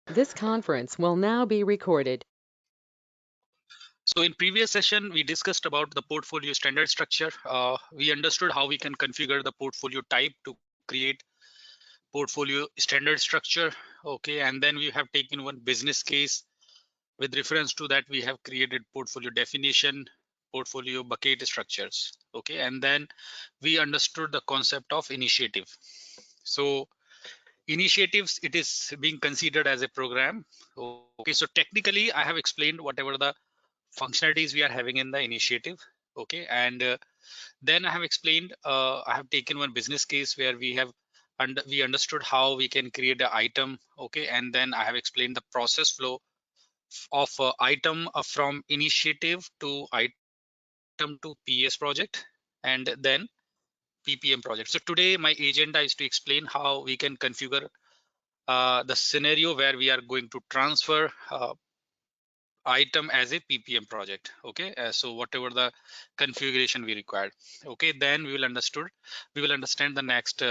This conference will now be recorded. So in previous session, we discussed about the portfolio standard structure. We understood how we can configure the portfolio type to create portfolio standard structure. Okay, and then we have taken one business case. With reference to that, we have created portfolio definition, portfolio bucket structures. Okay, and then we understood the concept of initiative. So initiatives, it is being considered as a program. Okay, so technically I have explained whatever the functionalities we are having in the initiative. Okay, and then I have explained, I have taken one business case where we understood how we can create an item. Okay, and then I have explained the process flow of item from initiative to item to PS project and then PPM project. So today my agenda is to explain how we can configure the scenario where we are going to transfer item as a PPM project. Okay, so whatever the configuration we required. Okay, then we will understand the next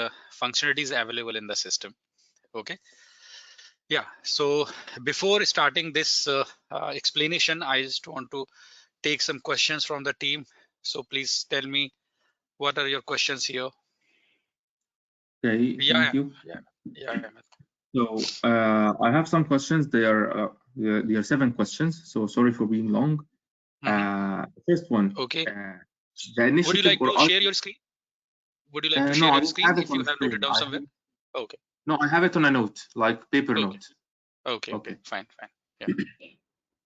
functionalities available in the system. Okay, yeah. So before starting this explanation, I just want to take some questions from the team. So please tell me what are your questions here. Okay, thank you. Yeah. So I have some questions. They are 7 questions. So sorry for being long. First one. Okay. The initiative. Would you like to share your screen? Would you like to share your screen if you have noted down somewhere? Okay. No, I have it on a note, like paper note. Okay. Fine.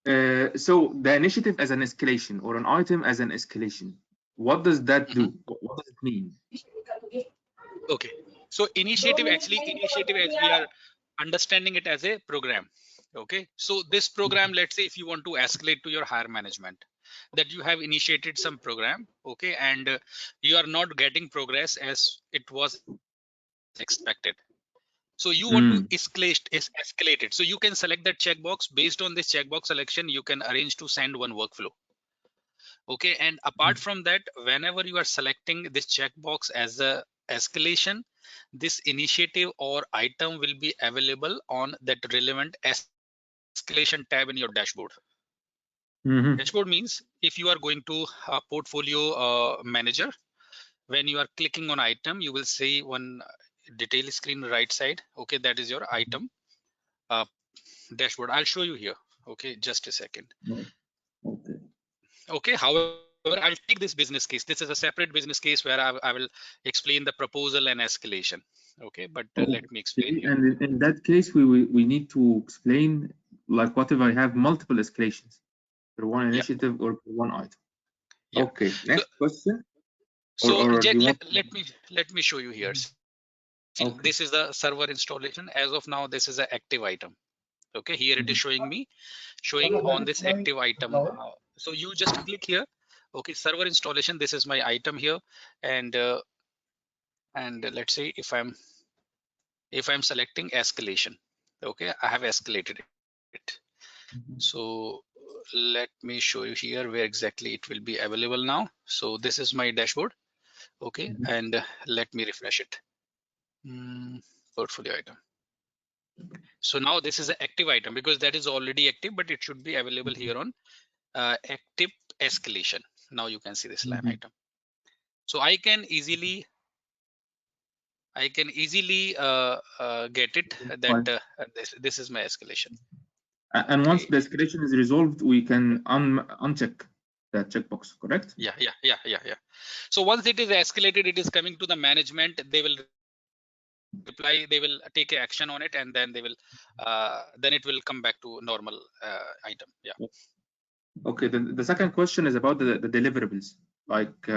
Yeah. So the initiative as an escalation or an item as an escalation, what does that do? What does it mean? Okay. So initiative as we are understanding it as a program. Okay. So this program, let's say if you want to escalate to your higher management, that you have initiated some program. Okay. And you are not getting progress as it was expected. So you want to escalate it. So you can select that checkbox. Based on this checkbox selection, you can arrange to send one workflow. Okay, and apart from that, whenever you are selecting this checkbox as a escalation, this initiative or item will be available on that relevant escalation tab in your dashboard. Dashboard means if you are going to a portfolio manager, when you are clicking on item, you will see one detail screen right side. Okay, that is your item dashboard. I'll show you here. Okay, just a second. Okay, however, I'll take this business case. This is a separate business case where I will explain the proposal and escalation. Okay, but let me explain here. And in that case, we need to explain, like, what if I have multiple escalations for one initiative or for one item? Yeah. Okay, next question. So Jack, let me show you here. See, this is the server installation. As of now, this is an active item. Okay, here it is showing on this active item. So you just click here. Okay, server installation. This is my item here, and let's say if I'm selecting escalation. Okay, I have escalated it. So let me show you here where exactly it will be available now. So this is my dashboard. Okay, and let me refresh it. Portfolio item. So now this is an active item because that is already active, but it should be available here on active escalation. Now you can see this line item. So I can easily get it that this is my escalation. And once the escalation is resolved, we can uncheck that checkbox, correct? Yeah. So once it is escalated, it is coming to the management. They will reply, they will take action on it, and then they will then it will come back to normal item. Yeah. Okay, the second question is about the deliverables. Like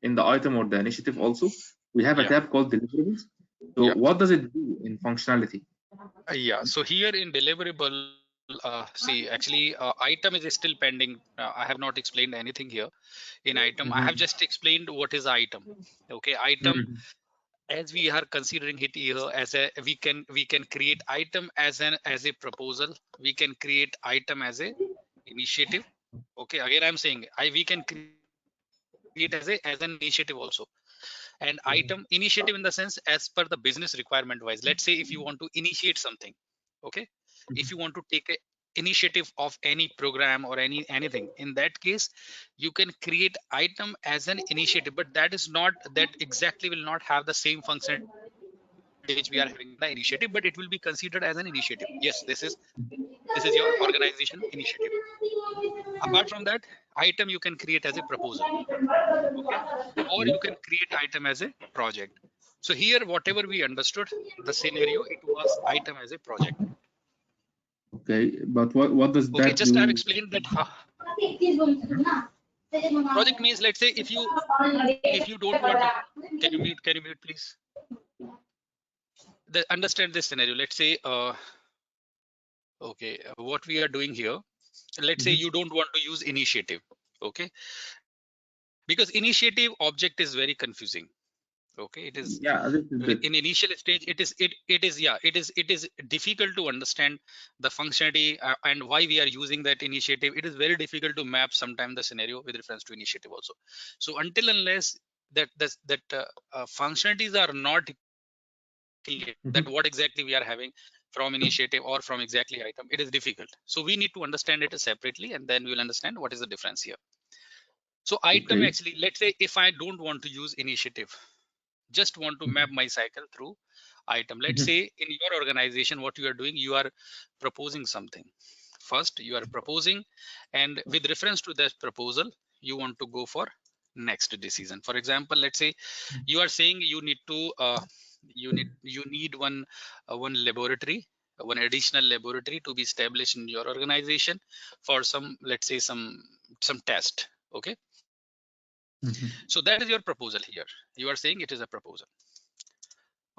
in the item or the initiative also, we have a tab called deliverables. So what does it do in functionality? Yeah, so here in deliverable, see, actually item is still pending. I have not explained anything here in item. I have just explained what is item. Okay, item, as we are considering it here as a, we can create item as a proposal. We can create item as a initiative. Okay, again I'm saying we can create as an initiative also. And item initiative in the sense as per the business requirement wise. Let's say if you want to initiate something, okay, if you want to take a initiative of any program or anything, in that case you can create item as an initiative, but that is not, that exactly will not have the same function which we are having in the initiative, but it will be considered as an initiative. Yes, this is your organization initiative. Apart from that, item you can create as a proposal, okay, or you can create item as a project. So here, whatever we understood the scenario, it was item as a project. Okay, but what does Okay, that just I have do? explained that project means, let's say if you don't want to, can you mute please? Understand this scenario. Let's say okay, what we are doing here, let's say you don't want to use initiative, okay, because initiative object is very confusing. Okay, it is, Yeah, a little bit. in initial stage it is difficult to understand the functionality and why we are using that initiative. It is very difficult to map sometimes the scenario with reference to initiative also. So until unless that functionalities are not clear, that what exactly we are having from initiative or from exactly item, it is difficult. So we need to understand it separately, and then we will understand what is the difference here. So item, Okay. actually, let's say if I don't want to use initiative, just want to map my cycle through item. Let's say in your organization, what you are doing, you are proposing something. First you are proposing, and with reference to that proposal, you want to go for next decision. For example, let's say you are saying you need to you need one laboratory, one additional laboratory to be established in your organization for some, let's say some test. Okay, so that is your proposal here. You are saying it is a proposal.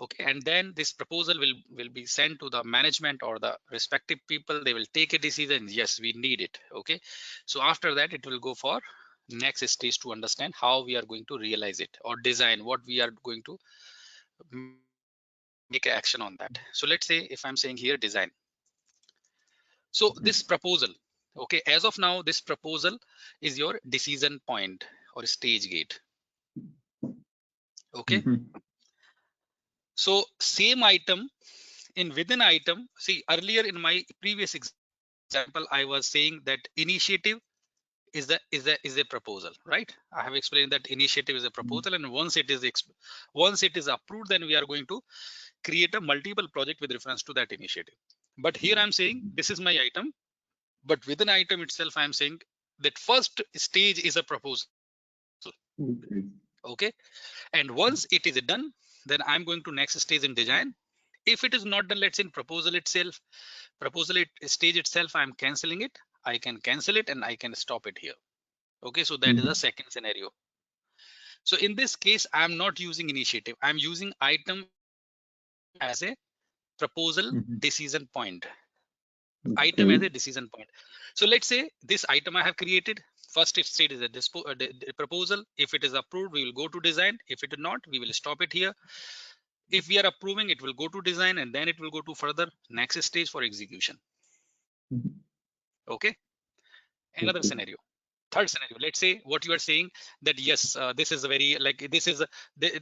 Okay, and then this proposal will be sent to the management or the respective people. They will take a decision, yes, we need it. Okay, so after that it will go for next stage to understand how we are going to realize it or design what we are going to make action on that. So let's say if I'm saying here design, so this proposal, okay, as of now this proposal is your decision point or stage gate. Okay, so same item, in within item, see, earlier in my previous example I was saying that initiative is a proposal, right? I have explained that initiative is a proposal, and once it is approved, then we are going to create a multiple project with reference to that initiative. But here I'm saying this is my item, but within item itself I'm saying that first stage is a proposal. Okay, and once it is done, then I'm going to next stage in design. If it is not done, let's say in proposal stage itself, I'm canceling it. I can cancel it and I can stop it here. Okay, so that is a second scenario. So in this case, I'm not using initiative. I'm using item as a proposal decision point. Item as a decision point. So let's say this item I have created. First stage is a proposal. If it is approved, we will go to design. If it is not, we will stop it here. If we are approving, it will go to design, and then it will go to further next stage for execution. Okay, another scenario. Third scenario, let's say what you are saying that yes, this is a very, like, this is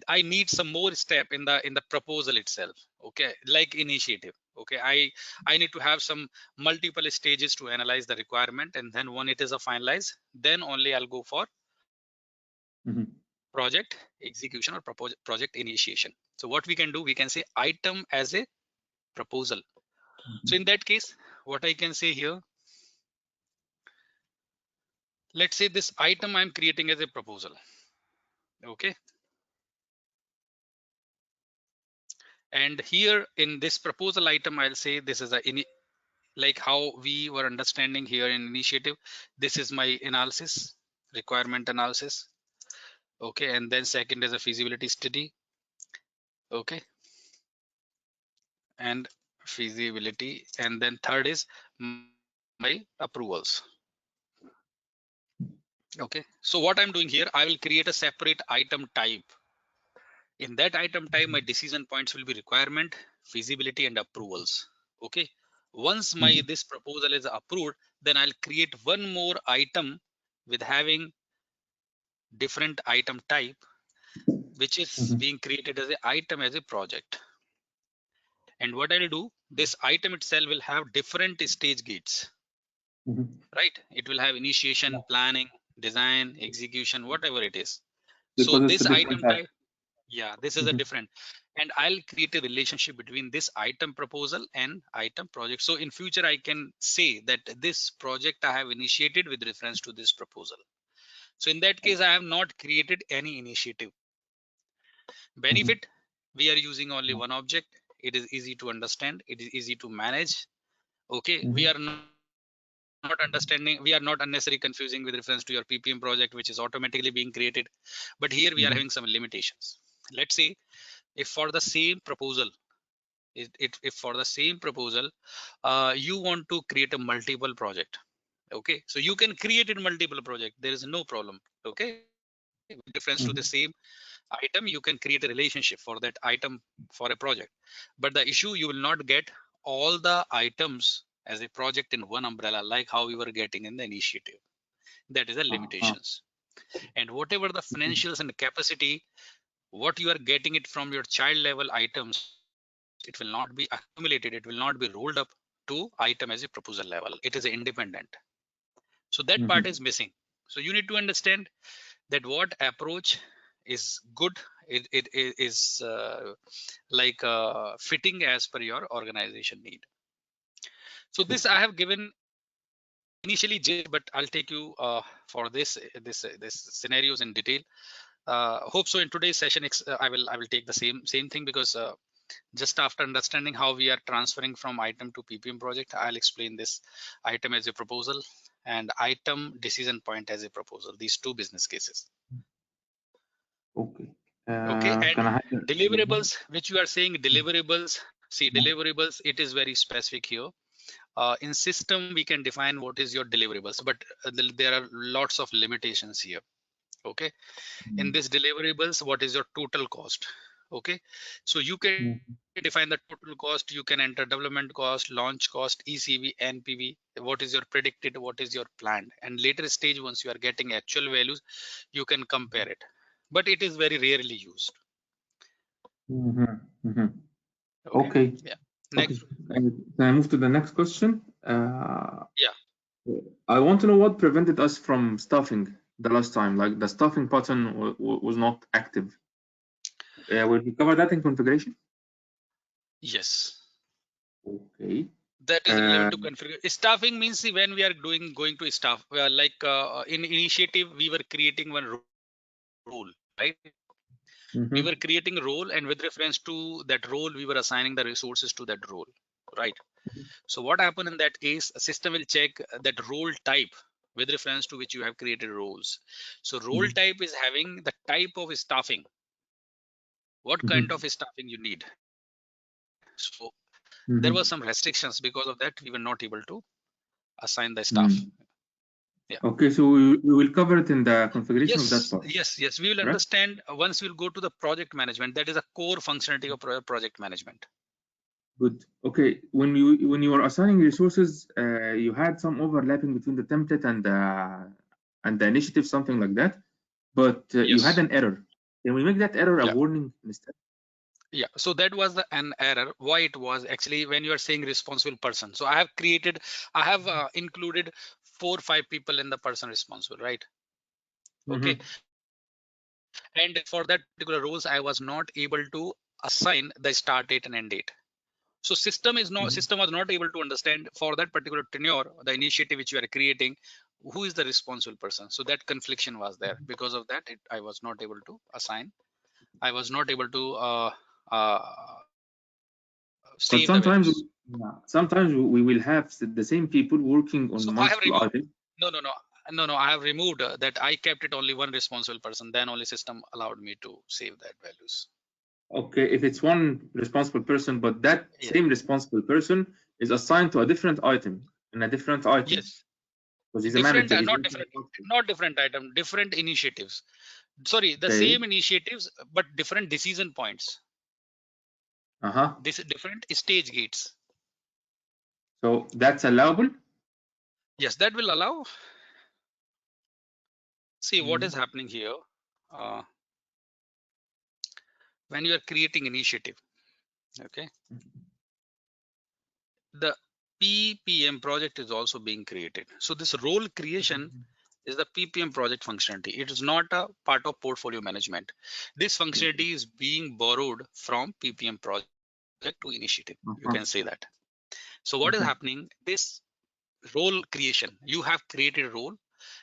I need some more step in the proposal itself. Okay, like initiative. Okay, I need to have some multiple stages to analyze the requirement, and then when it is a finalized, then only I'll go for project execution or project initiation. So what we can do, we can say item as a proposal. So in that case, what I can say here, let's say this item I'm creating as a proposal. Okay, and here in this proposal item, I'll say this is like how we were understanding here in initiative. This is my analysis, requirement analysis. Okay, and then second is a feasibility study. Okay, and feasibility, and then third is my approvals. Okay, so what I'm doing here, I will create a separate item type. In that item type, my decision points will be requirement, feasibility, and approvals. Okay, once my this proposal is approved, then I'll create one more item with having different item type, which is being created as an item as a project. And what I'll do, this item itself will have different stage gates, right? It will have initiation, planning, design, execution, whatever it is. So Because it's this a different item type. type, yeah, this is a different, and I'll create a relationship between this item proposal and item project. So in future, I can say that this project I have initiated with reference to this proposal. So in that case, I have not created any initiative. Benefit, we are using only one object. It is easy to understand. It is easy to manage. Okay, we are not understanding, we are not unnecessarily confusing with reference to your PPM project, which is automatically being created. But here we are having some limitations. Let's say if for the same proposal, if for the same proposal, you want to create a multiple project. Okay, so you can create a multiple project. There is no problem. Okay, with reference to the same item, you can create a relationship for that item for a project. But the issue, you will not get all the items as a project in one umbrella, like how we were getting in the initiative. That is the limitations. And whatever the financials and the capacity, what you are getting it from your child level items, it will not be accumulated. It will not be rolled up to item as a proposal level. It is independent. So that part is missing. So you need to understand that what approach is good, it is fitting as per your organization need. So this I have given initially, but I'll take you for this scenarios in detail. Hope so in today's session I will take the same thing, because just after understanding how we are transferring from item to PPM project, I'll explain this item as a proposal and item decision point as a proposal, these two business cases. Okay. Okay, and Can I have deliverables, which you are saying deliverables, see deliverables, it is very specific here. In system, we can define what is your deliverables, but there are lots of limitations here. Okay, in this deliverables, what is your total cost? Okay, so you can define the total cost. You can enter development cost, launch cost, ECV, NPV. What is your predicted, what is your planned, and later stage, once you are getting actual values, you can compare it, but it is very rarely used. Okay. Yeah. Next. Okay. Can I move to the next question? Yeah. I want to know what prevented us from stuffing the last time. Like the stuffing button was not active. Will we cover that in configuration? Yes. Okay. That is relevant to configure. Staffing means, see, when we are going to staff, in initiative, we were creating one role, right? We were creating a role, and with reference to that role, we were assigning the resources to that role, right? So what happened in that case, a system will check that role type with reference to which you have created roles. So role type is having the type of staffing, what kind of staffing you need. So there were some restrictions. Because of that, we were not able to assign the staff. Yeah. Okay, so we will cover it in the configuration of that part. Yes, we will understand once we'll go to the project management. That is a core functionality of project management. Good. Okay, when you were assigning resources, you had some overlapping between the template and the initiative, something like that. But you had an error. Can we make that error a warning instead? Yeah, so that was an error. Why it was actually, when you are saying responsible person. So I have included 4 or 5 people in the person responsible, right? Okay. And for that particular roles, I was not able to assign the start date and end date. So system was not able to understand for that particular tenure, the initiative which you are creating, who is the responsible person. So that confliction was there. Because of that, I was not able to assign. I was not able to But sometimes we will have the same people working on multiple items. No, I have removed that. I kept it only one responsible person, then only system allowed me to save that values. Okay, if it's one responsible person, but that same responsible person is assigned to a different item in a different item. Yes, because he's a manager. Not different item, different initiatives. Sorry, the same initiatives but different decision points. This is different stage gates. So that's allowable? Yes, that will allow. See what is happening here. When you are creating initiative, okay, the PPM project is also being created. So this role creation is the PPM project functionality. It is not a part of portfolio management. This functionality is being borrowed from PPM project to initiative. You can say that. So what is happening? This role creation, you have created a role,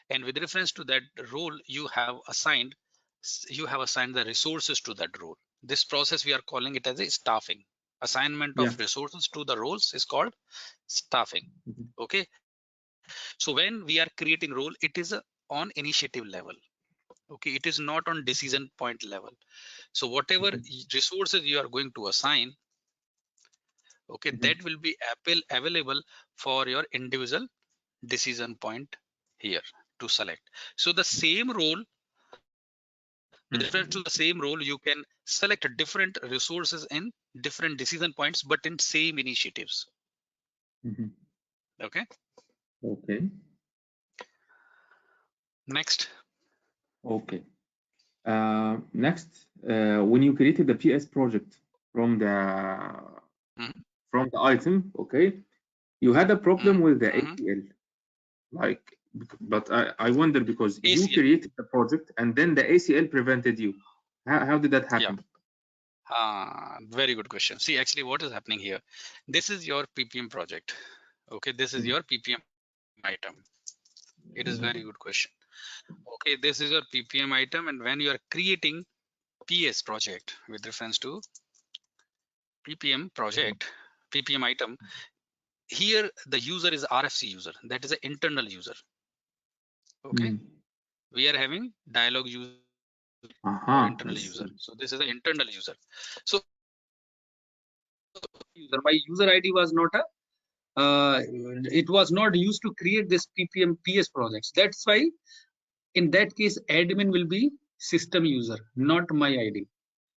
and with reference to that role, you have assigned the resources to that role. This process we are calling it as a staffing. Assignment of resources to the roles is called staffing. Okay. So when we are creating role, it is on initiative level. Okay, it is not on decision point level. So whatever resources you are going to assign, okay, that will be available for your individual decision point here to select. So the same role, with reference to the same role, you can select different resources in different decision points, but in same initiatives. Okay. Okay. Next. Okay. Next, when you created the PS project from the item, okay, you had a problem with the ACL. Like, but I wonder because ACL. you created the project and then the ACL prevented you. How did that happen? Yeah. Very good question. See, actually, what is happening here? This is your PPM project. Okay, this is your PPM item. It is very good question. Okay, this is your PPM item, and when you are creating PS project with reference to PPM project, PPM item, here the user is RFC user. That is an internal user. Okay, we are having dialog user or internal user. So this is an internal user. So my user ID was not it was not used to create this PPM PS projects. That's why in that case admin will be system user, not my ID.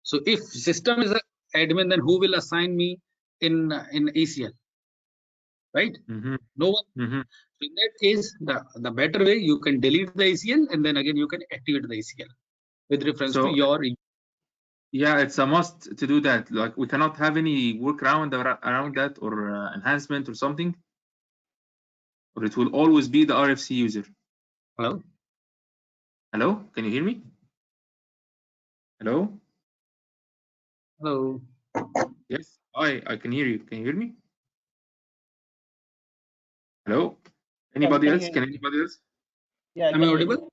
So if system is an admin, then who will assign me in ACL, right? No one. So in that case, the better way, you can delete the ACL and then again you can activate the ACL with reference to your. Yeah, it's a must to do that. Like, we cannot have any workaround around that or enhancement or something, or it will always be the RFC user. Hello? Hello? Can you hear me? Hello? Hello? Yes, I can hear you. Can you hear me? Hello? Anybody else? Can anybody else? Yeah, am I audible?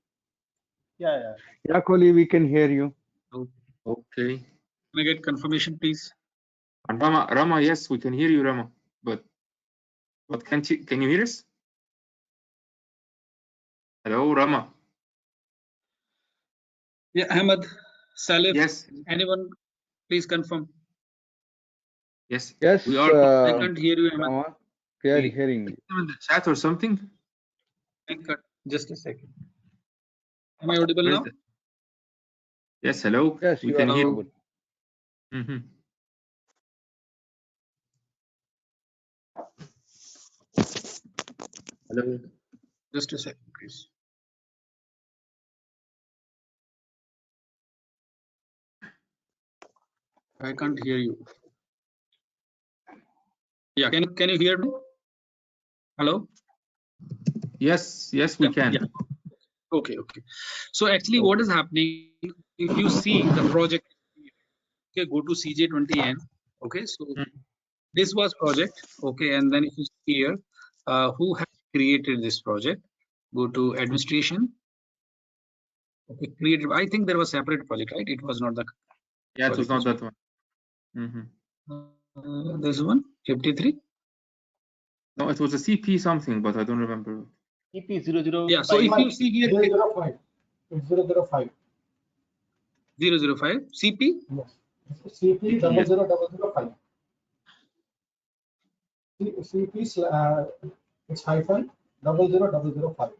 Yeah. Yeah, Kohli, we can hear you. Okay. Can I get confirmation, please? And Rama, yes, we can hear you, Rama. But can you hear us? Hello, Rama. Yeah, Ahmed, Salif. Yes. Anyone, please confirm. Yes. Yes, we are. I can't hear you, Ahmed. Rama, we are hearing you. In the chat or something. Just a second. Am I audible now? Yes. Hello. Yes, we you can are hear. audible. Hello. Just a second, please. I can't hear you. Yeah, can you hear me? Hello? Yes, we can. Yeah. Okay. So actually what is happening, if you see the project, okay, go to CJ20N. Okay, so this was project. Okay, and then if you see here, who has created this project, go to administration. Okay, created. I think there was separate project, right? It was not the. Yeah, it was not that one. This one, 53. No, it was a CP something, but I don't remember. CP 00. Yeah, so if you see here, 005. It's 005. 005 CP. Yes. CP 00005. CP it's hyphen 00005.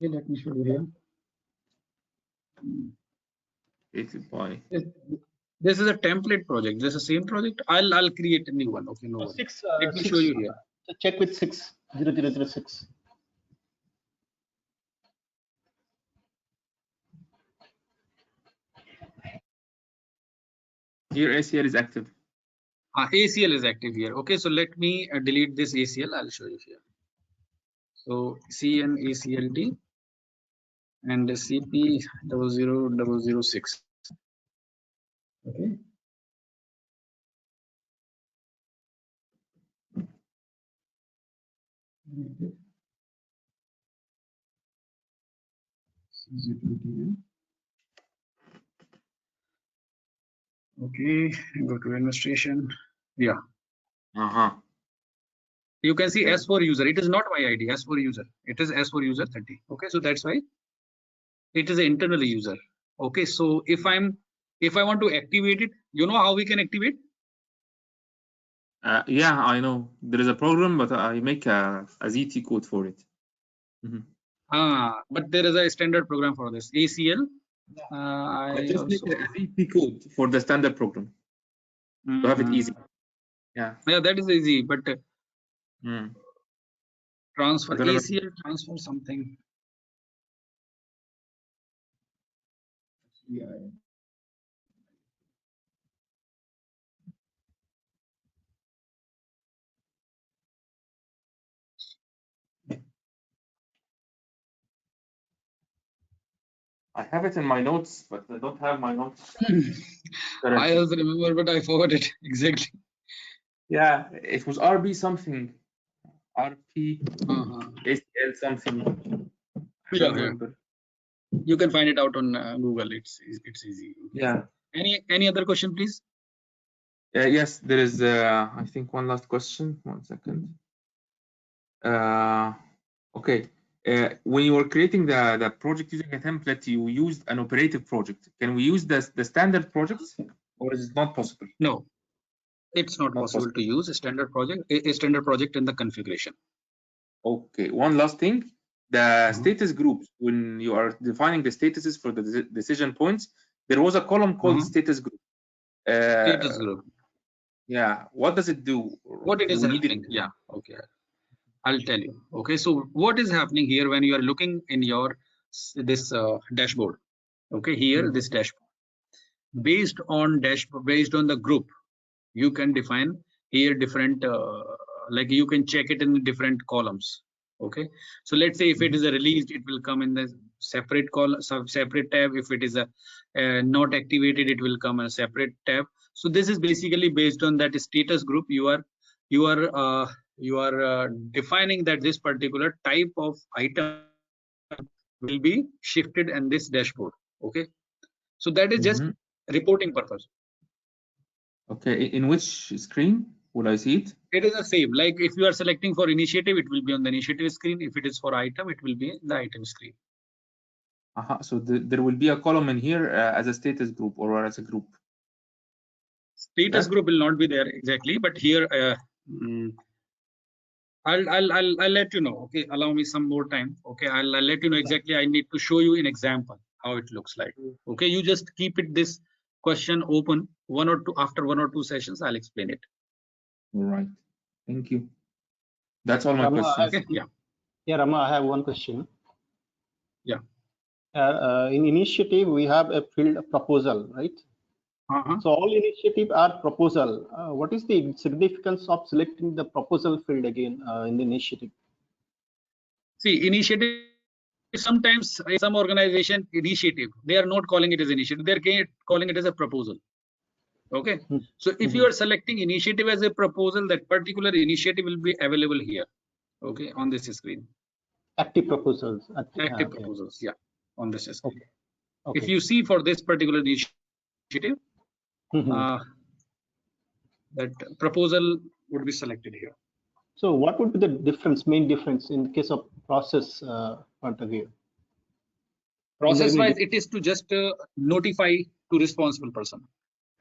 Okay, let me show you here. This is a template project. This is the same project. I'll create a new one. Okay, no. Let me show you here. Check with 60006. Here ACL is active. ACL is active here. Okay, so let me delete this ACL. I'll show you here. So CNACLT and CP 00006. Okay. Okay, go to administration. Yeah, you can see Okay. S for user. It is not my ID. S for user. It is S for user 30. Okay, so that's why it is an internal user. Okay, so if I want to activate it, you know how we can activate? Yeah, I know. There is a program, but I make a ZT code for it. But there is a standard program for this ACL. I just make a ZT code for the standard program to have it easy. Yeah. Yeah, that is easy, but transfer I don't know. ACL transfer something. Yeah. I have it in my notes, but I don't have my notes. I also remember, but I forgot it exactly. Yeah, it was RB something. RP ACL something. I don't remember. You can find it out on Google. It's easy. Yeah. Any other question, please? Yes, there is. I think one last question. 1 second. Okay. When you were creating the project using a template, you used an operative project. Can we use the standard projects, or is it not possible? No, it's not possible to use a standard project in the configuration. Okay. One last thing. The status groups, when you are defining the statuses for the decision points, there was a column called status group. Status group. Yeah. What does it do? What it is happening? Yeah. Okay. I'll tell you. Okay. So what is happening here when you are looking in your this dashboard? Okay. Here this dashboard. Based on the group, you can define here different like you can check it in different columns. Okay, so let's say if it is a released, it will come in the separate column, separate tab. If it is a not activated, it will come in a separate tab. So this is basically based on that status group. You are defining that this particular type of item will be shifted in this dashboard. Okay, so that is just reporting purpose. Okay, in which screen will I see it? It is the same. Like if you are selecting for initiative, it will be on the initiative screen. If it is for item, it will be in the item screen. So there will be a column in here as a status group or as a group. Status group will not be there exactly, but here I'll let you know. Okay, allow me some more time. Okay, I'll let you know exactly. I need to show you an example how it looks like. Okay, you just keep it this question open after one or two sessions. I'll explain it. All right. Thank you. That's all my questions. Okay. Yeah. Yeah, Rama, I have one question. Yeah. In initiative, we have a field proposal, right? So all initiative are proposal. What is the significance of selecting the proposal field again in the initiative? See, initiative. Sometimes some organization initiative, they are not calling it as initiative. They're calling it as a proposal. Okay. So if you are selecting initiative as a proposal, that particular initiative will be available here. Okay, on this screen. Active proposals. Active proposals. Yeah, on this screen. Okay. If you see for this particular initiative, that proposal would be selected here. So what would be the main difference in the case of process point of view? Process wise, it is to just notify to responsible person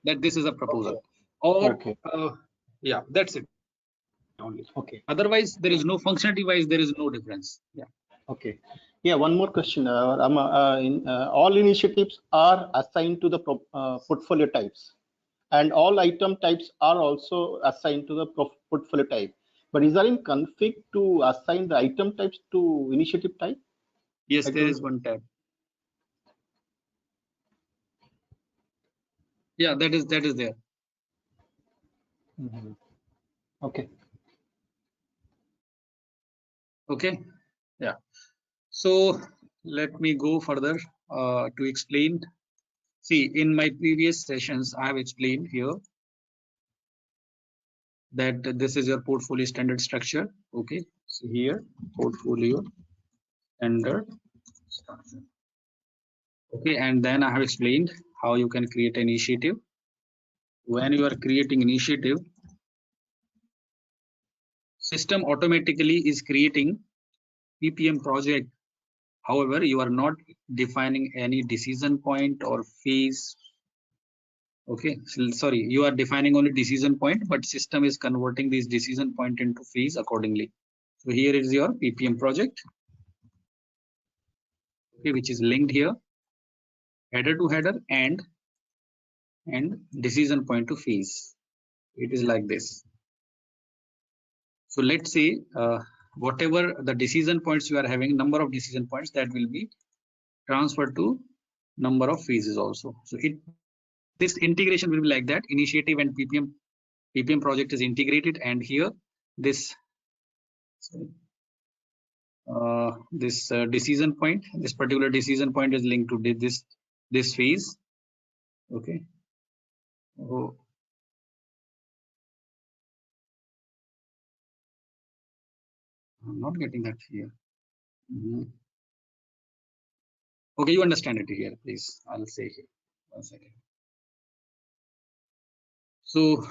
that this is a proposal, or yeah, that's it only. Okay. Otherwise, there is no functionality wise, there is no difference. Yeah. Okay. Yeah, one more question. All initiatives are assigned to the portfolio types, and all item types are also assigned to the portfolio type. But is there in config to assign the item types to initiative type? Yes, there is one tab. Yeah, that is there. Okay. Okay. Yeah. So let me go further to explain. See, in my previous sessions, I have explained here that this is your portfolio standard structure. Okay. So here, portfolio standard structure. Okay. And then I have explained how you can create an initiative. When you are creating initiative, system automatically is creating PPM project. However, you are not defining any decision point or phase. Okay, so, sorry, you are defining only decision point, but system is converting this decision point into phase accordingly. So here is your PPM project, okay, which is linked here, header to header and decision point to phase. It is like this. So let's say whatever the decision points you are having, number of decision points, that will be transferred to number of phases also. So this integration will be like that. Initiative and PPM project is integrated, and here this decision point, this particular decision point is linked to this phase. Okay. Oh. I'm not getting that here. Okay, you understand it here, please. I'll say here. 1 second. So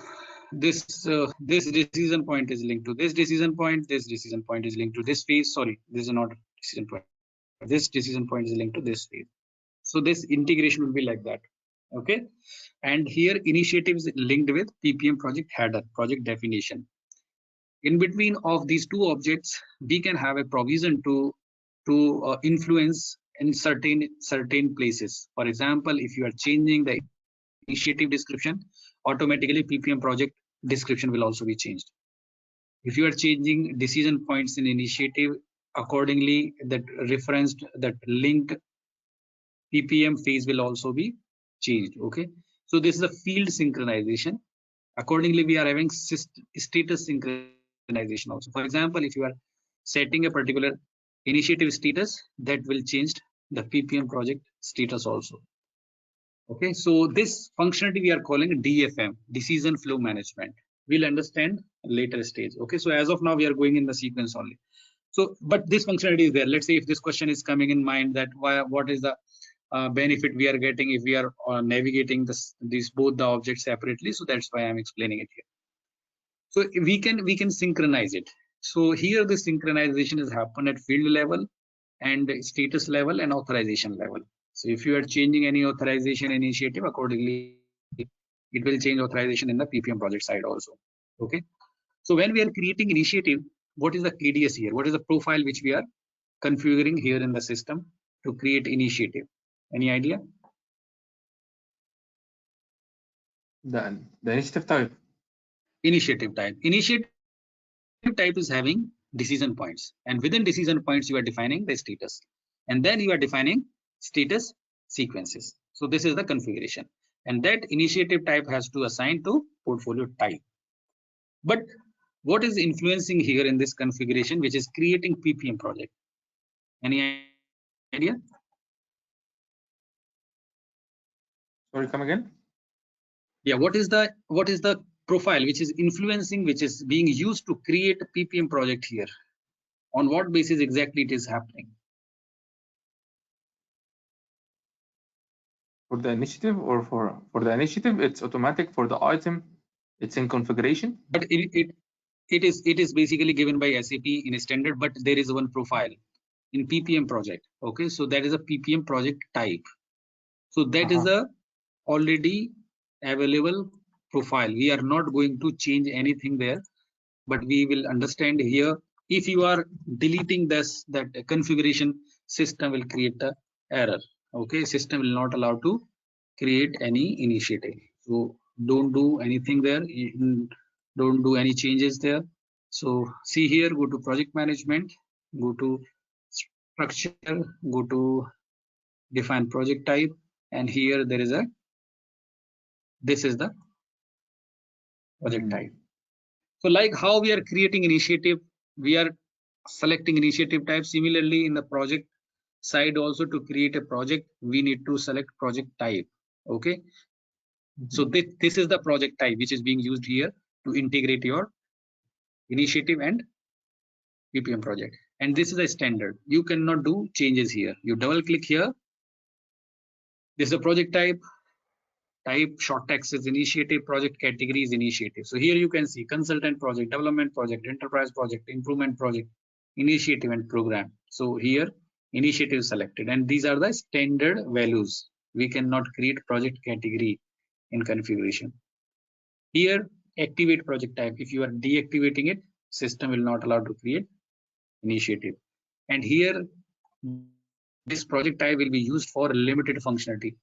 this decision point is linked to this decision point. This decision point is linked to this phase. Sorry, this is not a decision point. This decision point is linked to this phase. So this integration will be like that. Okay. And here initiatives linked with PPM project header, project definition. In between of these two objects, we can have a provision to influence in certain places. For example, if you are changing the initiative description, automatically PPM project description will also be changed. If you are changing decision points in initiative, accordingly that referenced, that linked PPM phase will also be changed. Okay, so this is a field synchronization. Accordingly, we are having status synchronization also. For example, if you are setting a particular initiative status, that will change the PPM project status also. Okay, so this functionality we are calling DFM, decision flow management. We'll understand later stage. Okay, so as of now we are going in the sequence only. So, but this functionality is there. Let's say if this question is coming in mind, that what is the benefit we are getting if we are navigating these both the objects separately. So that's why I'm explaining it here. So we can synchronize it. So here the synchronization is happen at field level and status level and authorization level. So if you are changing any authorization initiative, accordingly it will change authorization in the PPM project side also. Okay. So when we are creating initiative, what is the KDS here? What is the profile which we are configuring here in the system to create initiative? Any idea? The initiative type. Initiative type. Initiative type is having decision points, and within decision points you are defining the status, and then you are defining status sequences. So this is the configuration, and that initiative type has to assign to portfolio type. But what is influencing here in this configuration, which is creating PPM project? Any idea? Sorry, come again. Yeah, what is the profile which is influencing, which is being used to create a PPM project here? On what basis exactly it is happening? For the initiative or for the initiative, it's automatic. For the item, it's in configuration. But it is basically given by SAP in a standard, but there is one profile in PPM project. Okay, so that is a PPM project type. So that is a already available profile. We are not going to change anything there, but we will understand here. If you are deleting this, that configuration, system will create the error. Okay, system will not allow to create any initiative. So don't do anything there. Don't do any changes there. So see here, go to project management, go to structure, go to define project type, and here there is a This is the project type. So like how we are creating initiative, we are selecting initiative type. Similarly, in the project side also, to create a project, we need to select project type. Okay. So this is the project type which is being used here to integrate your initiative and PPM project. And this is a standard. You cannot do changes here. You double click here. This is a project type. Type short text is initiative, project category is initiative. So here you can see consultant project, development project, enterprise project, improvement project, initiative and program. So here initiative is selected, and these are the standard values. We cannot create project category in configuration. Here activate project type. If you are deactivating it, system will not allow to create initiative. And here this project type will be used for limited functionality.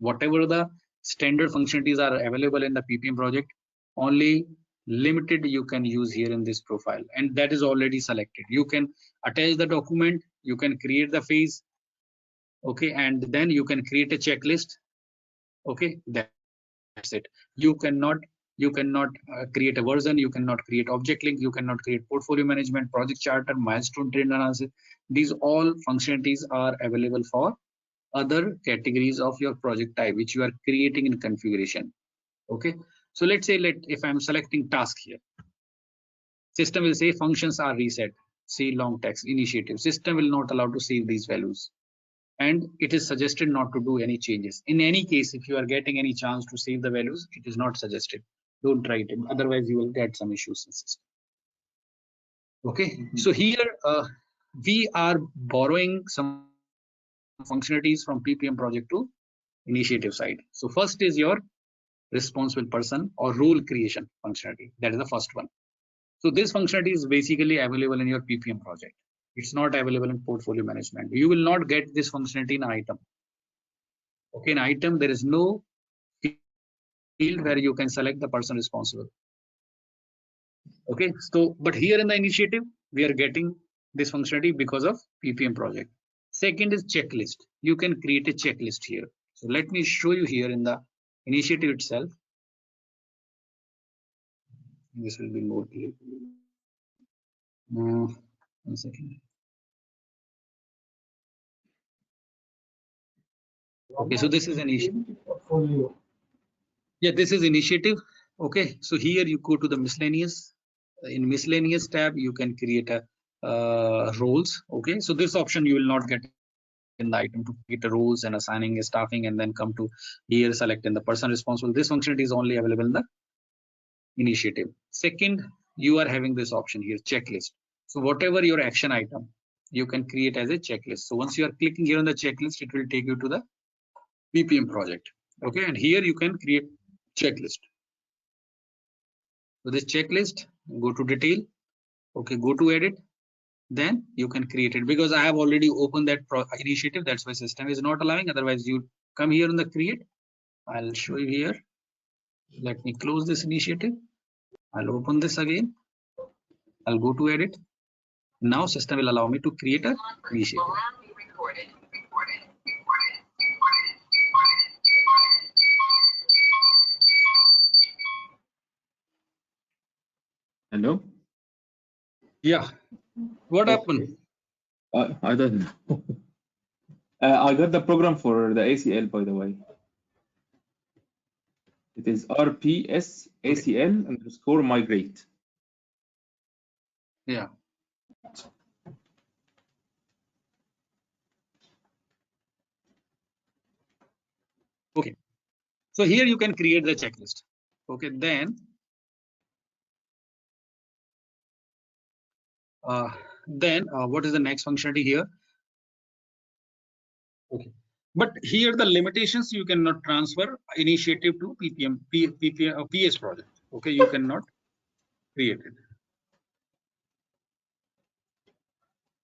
Whatever the standard functionalities are available in the PPM project, only limited you can use here in this profile, and that is already selected. You can attach the document, you can create the phase, okay, and then you can create a checklist. Okay, that's it. You cannot create a version, you cannot create object link, you cannot create portfolio management, project charter, milestone trend analysis. These all functionalities are available for other categories of your project type which you are creating in configuration. Okay, so let's say if I'm selecting task here, system will say functions are reset. See long text initiative. System will not allow to save these values, and it is suggested not to do any changes. In any case, if you are getting any chance to save the values, it is not suggested. Don't try it, otherwise you will get some issues in system. Okay, so here we are borrowing some functionalities from PPM project to initiative side. So first is your responsible person or role creation functionality. That is the first one. So this functionality is basically available in your PPM project. It's not available in portfolio management. You will not get this functionality in item. Okay, in item there is no field where you can select the person responsible. Okay, so but here in the initiative we are getting this functionality because of PPM project. Second is checklist. You can create a checklist here. So let me show you here in the initiative itself. This will be more clear. 1 second. Okay, so this is an initiative. Portfolio. Yeah, this is initiative. Okay, so here you go to the miscellaneous. In miscellaneous tab, you can create a roles. Okay, so this option you will not get in the item to create a roles and assigning a staffing, and then come to here selecting the person responsible. This functionality is only available in the initiative. Second, you are having this option here, checklist. So whatever your action item, you can create as a checklist. So once you are clicking here on the checklist, it will take you to the PPM project. Okay, and here you can create checklist. So this checklist, go to detail. Okay, go to edit. Then you can create it, because I have already opened that initiative. That's why system is not allowing. Otherwise, you come here on the create. I'll show you here. Let me close this initiative. I'll open this again. I'll go to edit. Now system will allow me to create a initiative. Hello? Yeah. What happened? I don't know. I got the program for the ACL, by the way. It is RPS ACL _ migrate. Yeah. Okay. So here you can create the checklist. Okay, then what is the next functionality here? Okay, but here the limitations, you cannot transfer initiative to PPM, PS project. Okay, you cannot create it.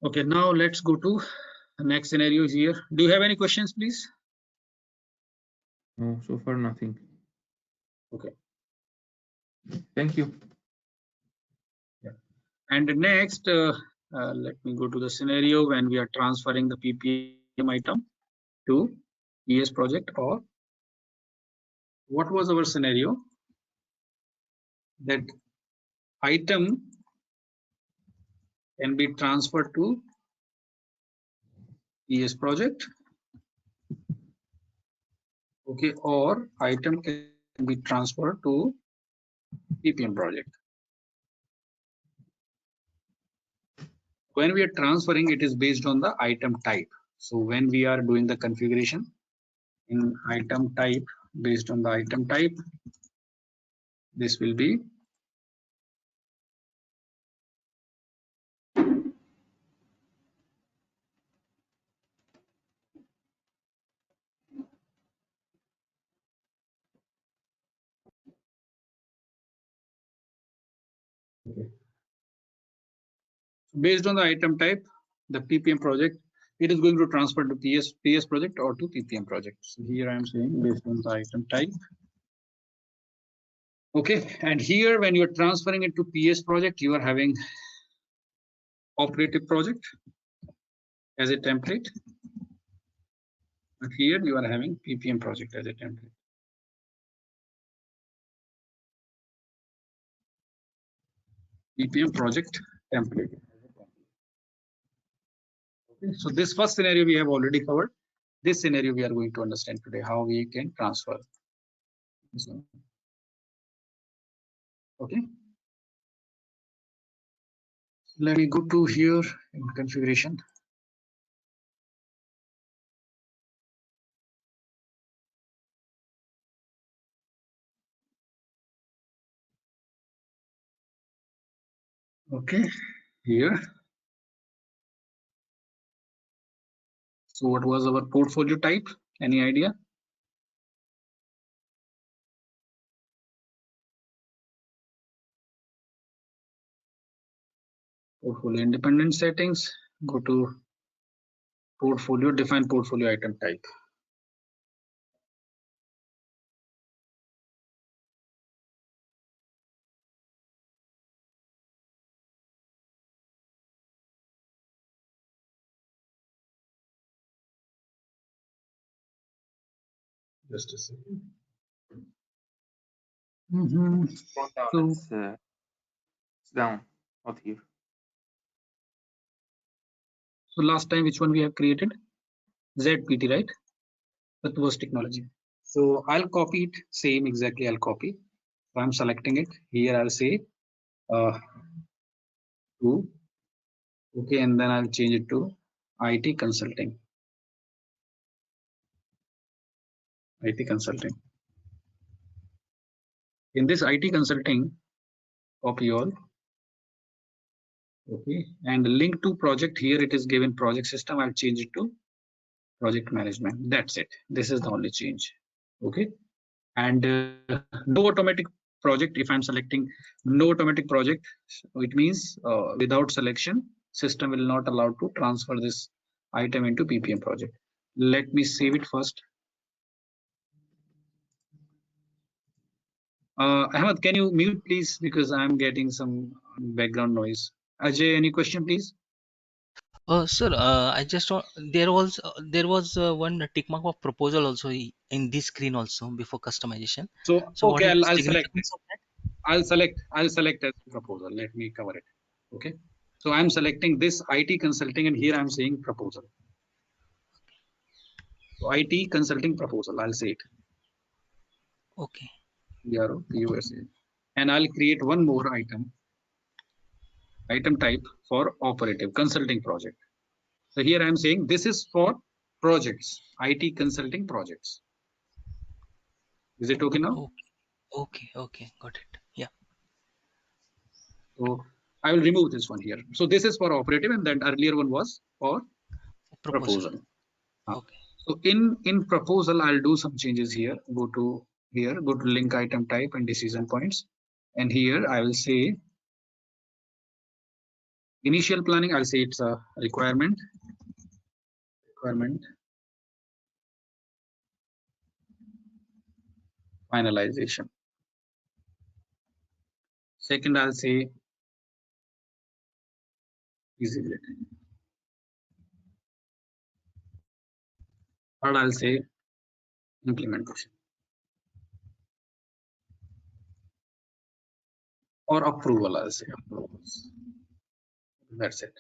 Okay, now let's go to the next scenario here. Do you have any questions, please? No, so far nothing. Okay. Thank you. Yeah. And next, let me go to the scenario when we are transferring the PPM item to PS project or what was our scenario? That item can be transferred to PS project, okay, or item can be transferred to PPM project. When we are transferring, it is based on the item type. So when we are doing the configuration in item type, based on the item type, this will be based on the item type, the PPM project, it is going to transfer to PS project or to PPM project. So here I am saying based on the item type. Okay, and here when you are transferring it to PS project, you are having operative project as a template. But here you are having PPM project as a template. PPM project template. Okay, so this first scenario we have already covered. This scenario we are going to understand today, how we can transfer. Okay. Let me go to here in configuration. Okay, here. So what was our portfolio type? Any idea? Portfolio independent settings, go to portfolio, define portfolio item type. Just a second. So, It's down, not here. so last time which one we have created? ZPT, right? That was technology. So I'll copy it, same exactly I'll copy. So I'm selecting it. Here I'll say 2. Okay, and then I'll change it to IT consulting. IT consulting. In this IT consulting, copy all. Okay, and link to project, here it is given project system. I'll change it to project management. That's it. This is the only change. Okay, and no automatic project. If I'm selecting no automatic project, it means without selection, system will not allow to transfer this item into PPM project. Let me save it first. Ahmed, can you mute please, because I'm getting some background noise. Ajay, any question please? Sir, I just want, there was one tick mark of proposal also in this screen also before customization. So What okay, is the I'll select it. significance of that? I'll select as proposal. Let me cover it. Okay, so I'm selecting this IT consulting, and here I'm saying proposal. So IT consulting proposal, I'll say it. Okay. USA, and I'll create one more item type for operative consulting project. So here I'm saying this is for projects, IT consulting projects. Is it okay now? Okay, got it. Yeah. So I will remove this one here. So this is for operative, and that earlier one was for proposal. Okay. So in proposal, I'll do some changes here. Go to here, go to link item type and decision points, and here I will say initial planning. I'll say it's a requirement. Finalization. Second, I'll say feasibility. Third, I'll say implementation. or approval. I'll say approvals. That's it.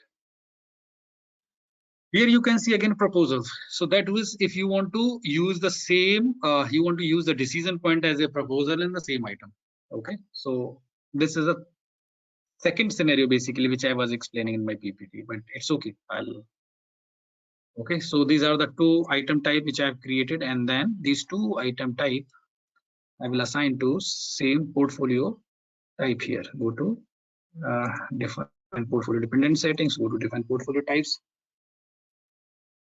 Here you can see again proposals. So that was if you want to use the same, you want to use the decision point as a proposal in the same item. Okay, so this is a second scenario basically which I was explaining in my PPT, but it's okay. Okay, so these are the two item type which I have created, and then these two item type I will assign to same portfolio type here. Go to define portfolio dependent settings, go to define portfolio types.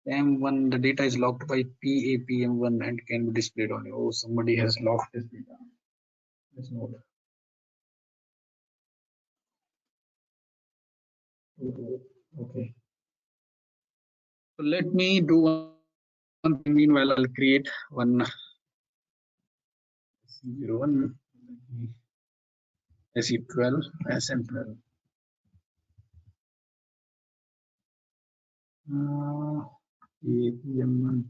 M1, the data is locked by PAPM1 and can be displayed on you. Oh, somebody has locked this data. Let's note. Okay. So let me do one thing. Meanwhile, I'll create one C01, SE12, SM12. PAPM1.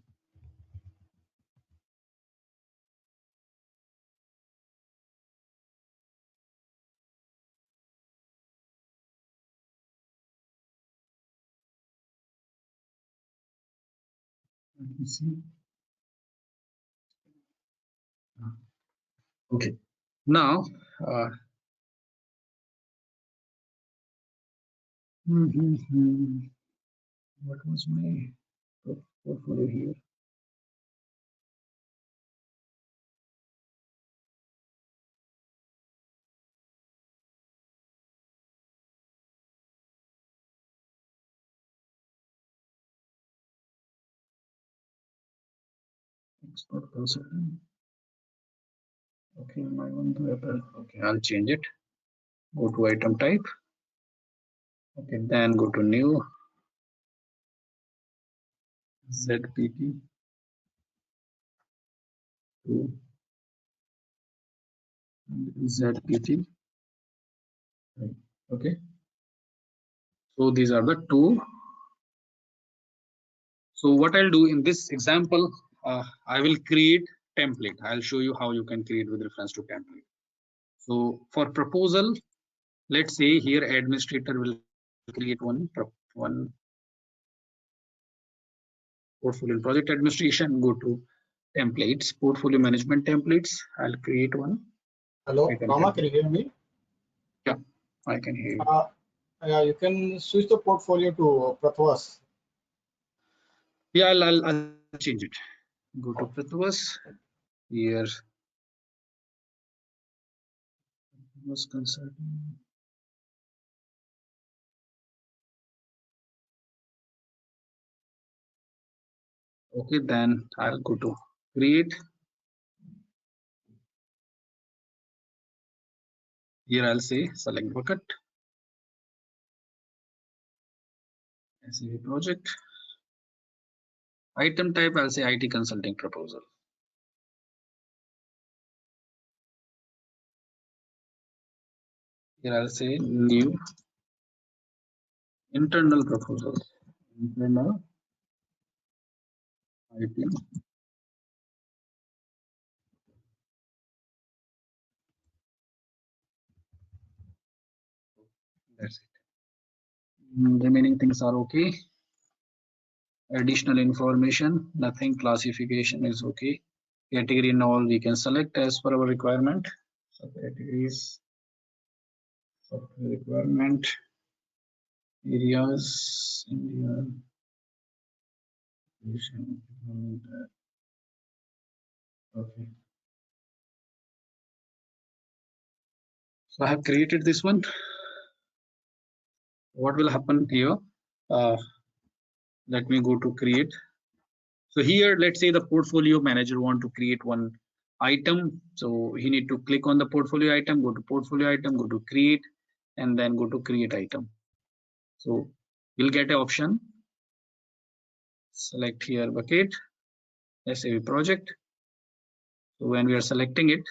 Let me see. Okay. Now, what was my portfolio here? Export consultant. Okay, my one to April. Okay, I'll change it. Go to item type. Okay, then go to new ZPT to ZPT. Okay, so these are the two. So what I'll do in this example, I will create template. I'll show you how you can create with reference to template. So for proposal, let's say here administrator will create one portfolio project administration. Go to templates, portfolio management templates. I'll create one. Hello, Rama, can you hear me? Yeah, I can hear you. Yeah, you can switch the portfolio to Prathwas. Yeah, I'll change it. Go to Prathwas. Here was consulting. Okay, then I'll go to create. Here I'll say select bucket. SAP project. Item type, I'll say IT consulting proposal. Here I'll say new internal proposal. Internal IT. That's it. Remaining things are okay. Additional information, nothing. Classification is okay. Category and all we can select as per our requirement. So categories, software requirement, areas, India. Okay. So I have created this one. What will happen here? Let me go to create. So here, let's say the portfolio manager want to create one item. So he need to click on the portfolio item, go to portfolio item, go to create, and then go to create item. So you'll get an option. Select here bucket, SAP project. So when we are selecting it,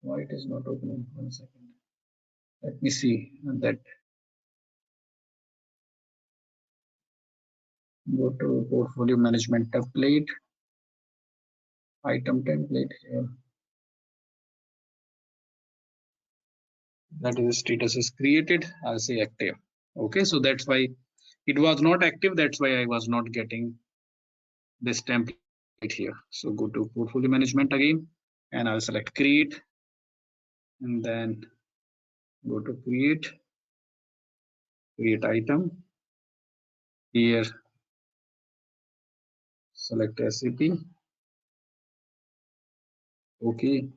why it is not opening? 1 second. Let me see that. Go to portfolio management template. item template here. That is status is created. I'll say active. Okay, so that's why it was not active. That's why I was not getting this template here. So go to portfolio management again, and I'll select create, and then go to create item. Here select SAP. Okay,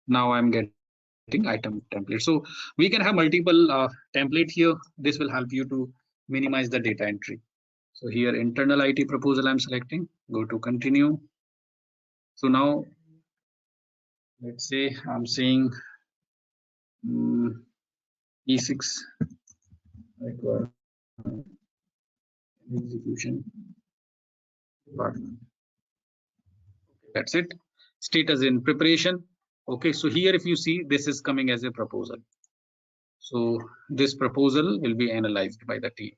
now I'm getting item template. So we can have multiple template here. This will help you to minimize the data entry. So here internal IT proposal I'm selecting, go to continue. So now let's say I'm saying E6 requirement execution department. That's it. Status in preparation. Okay, so here if you see, this is coming as a proposal. So this proposal will be analyzed by the team.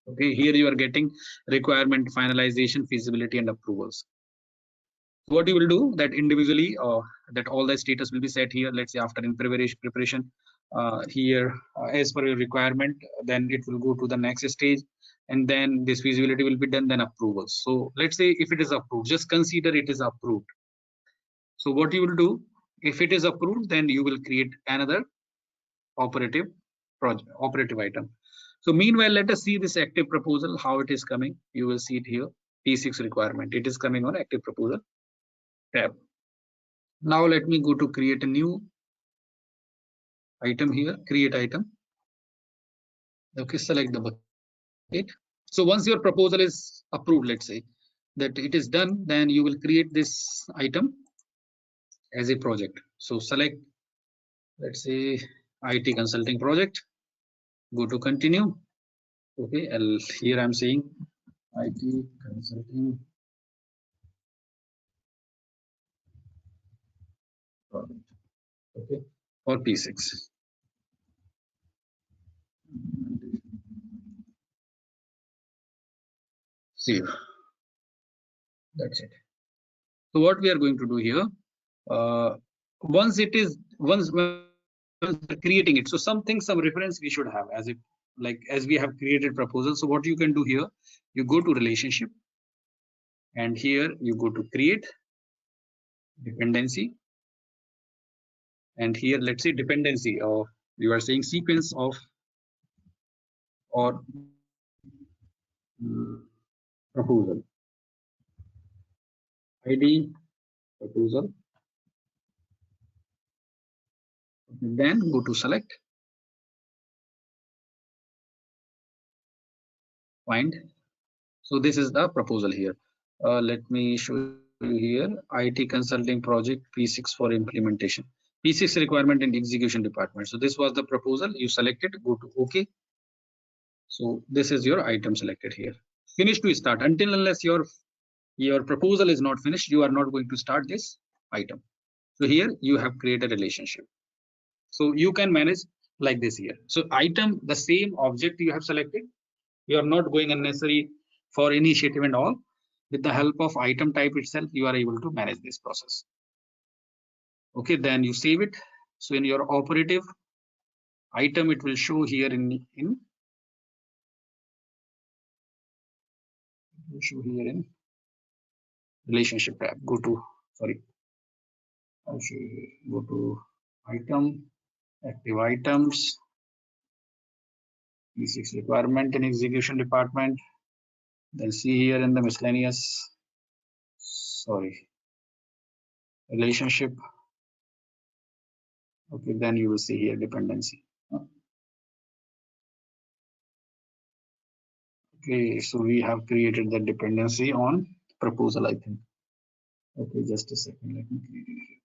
Okay, here you are getting requirement finalization, feasibility, and approvals. What you will do that individually, that all the status will be set here. Let's say after in preparation, here as per your requirement, then it will go to the next stage, and then this feasibility will be done, then approvals. So let's say if it is approved, just consider it is approved. So what you will do, if it is approved, then you will create another operative project, operative item. So meanwhile, let us see this active proposal, how it is coming. You will see it here, P6 requirement. It is coming on active proposal tab. Now let me go to create a new item here, create item. Okay, select the bucket. So once your proposal is approved, let's say that it is done, then you will create this item as a project. So select, let's say IT consulting project, go to continue. Okay, here I'm saying IT consulting project. Okay, for P6. Save. That's it. So what we are going to do here, once creating it, so some reference we should have as it, like as we have created proposal. So what you can do here, you go to relationship, and here you go to create dependency, and here let's say dependency, or you are saying sequence of or proposal ID proposal. Then go to select, find. So this is the proposal here. Let me show you here, IT consulting project P6 for implementation. P6 requirement and execution department. So this was the proposal. You select it, go to OK. So this is your item selected here. Finish to start. Until unless your proposal is not finished, you are not going to start this item. So here you have created a relationship. So you can manage like this here. So item, the same object you have selected, you are not going unnecessary for initiative and all. With the help of item type itself, you are able to manage this process. Okay, then you save it. So in your operative item, it will show here in relationship tab. Go to, sorry, I'll show you. Go to item, active items, P6 requirement and execution department. Then see here in the miscellaneous, sorry, relationship. Okay, then you will see here dependency. Okay, so we have created the dependency on proposal, I think. Okay, just a second, let me create it here.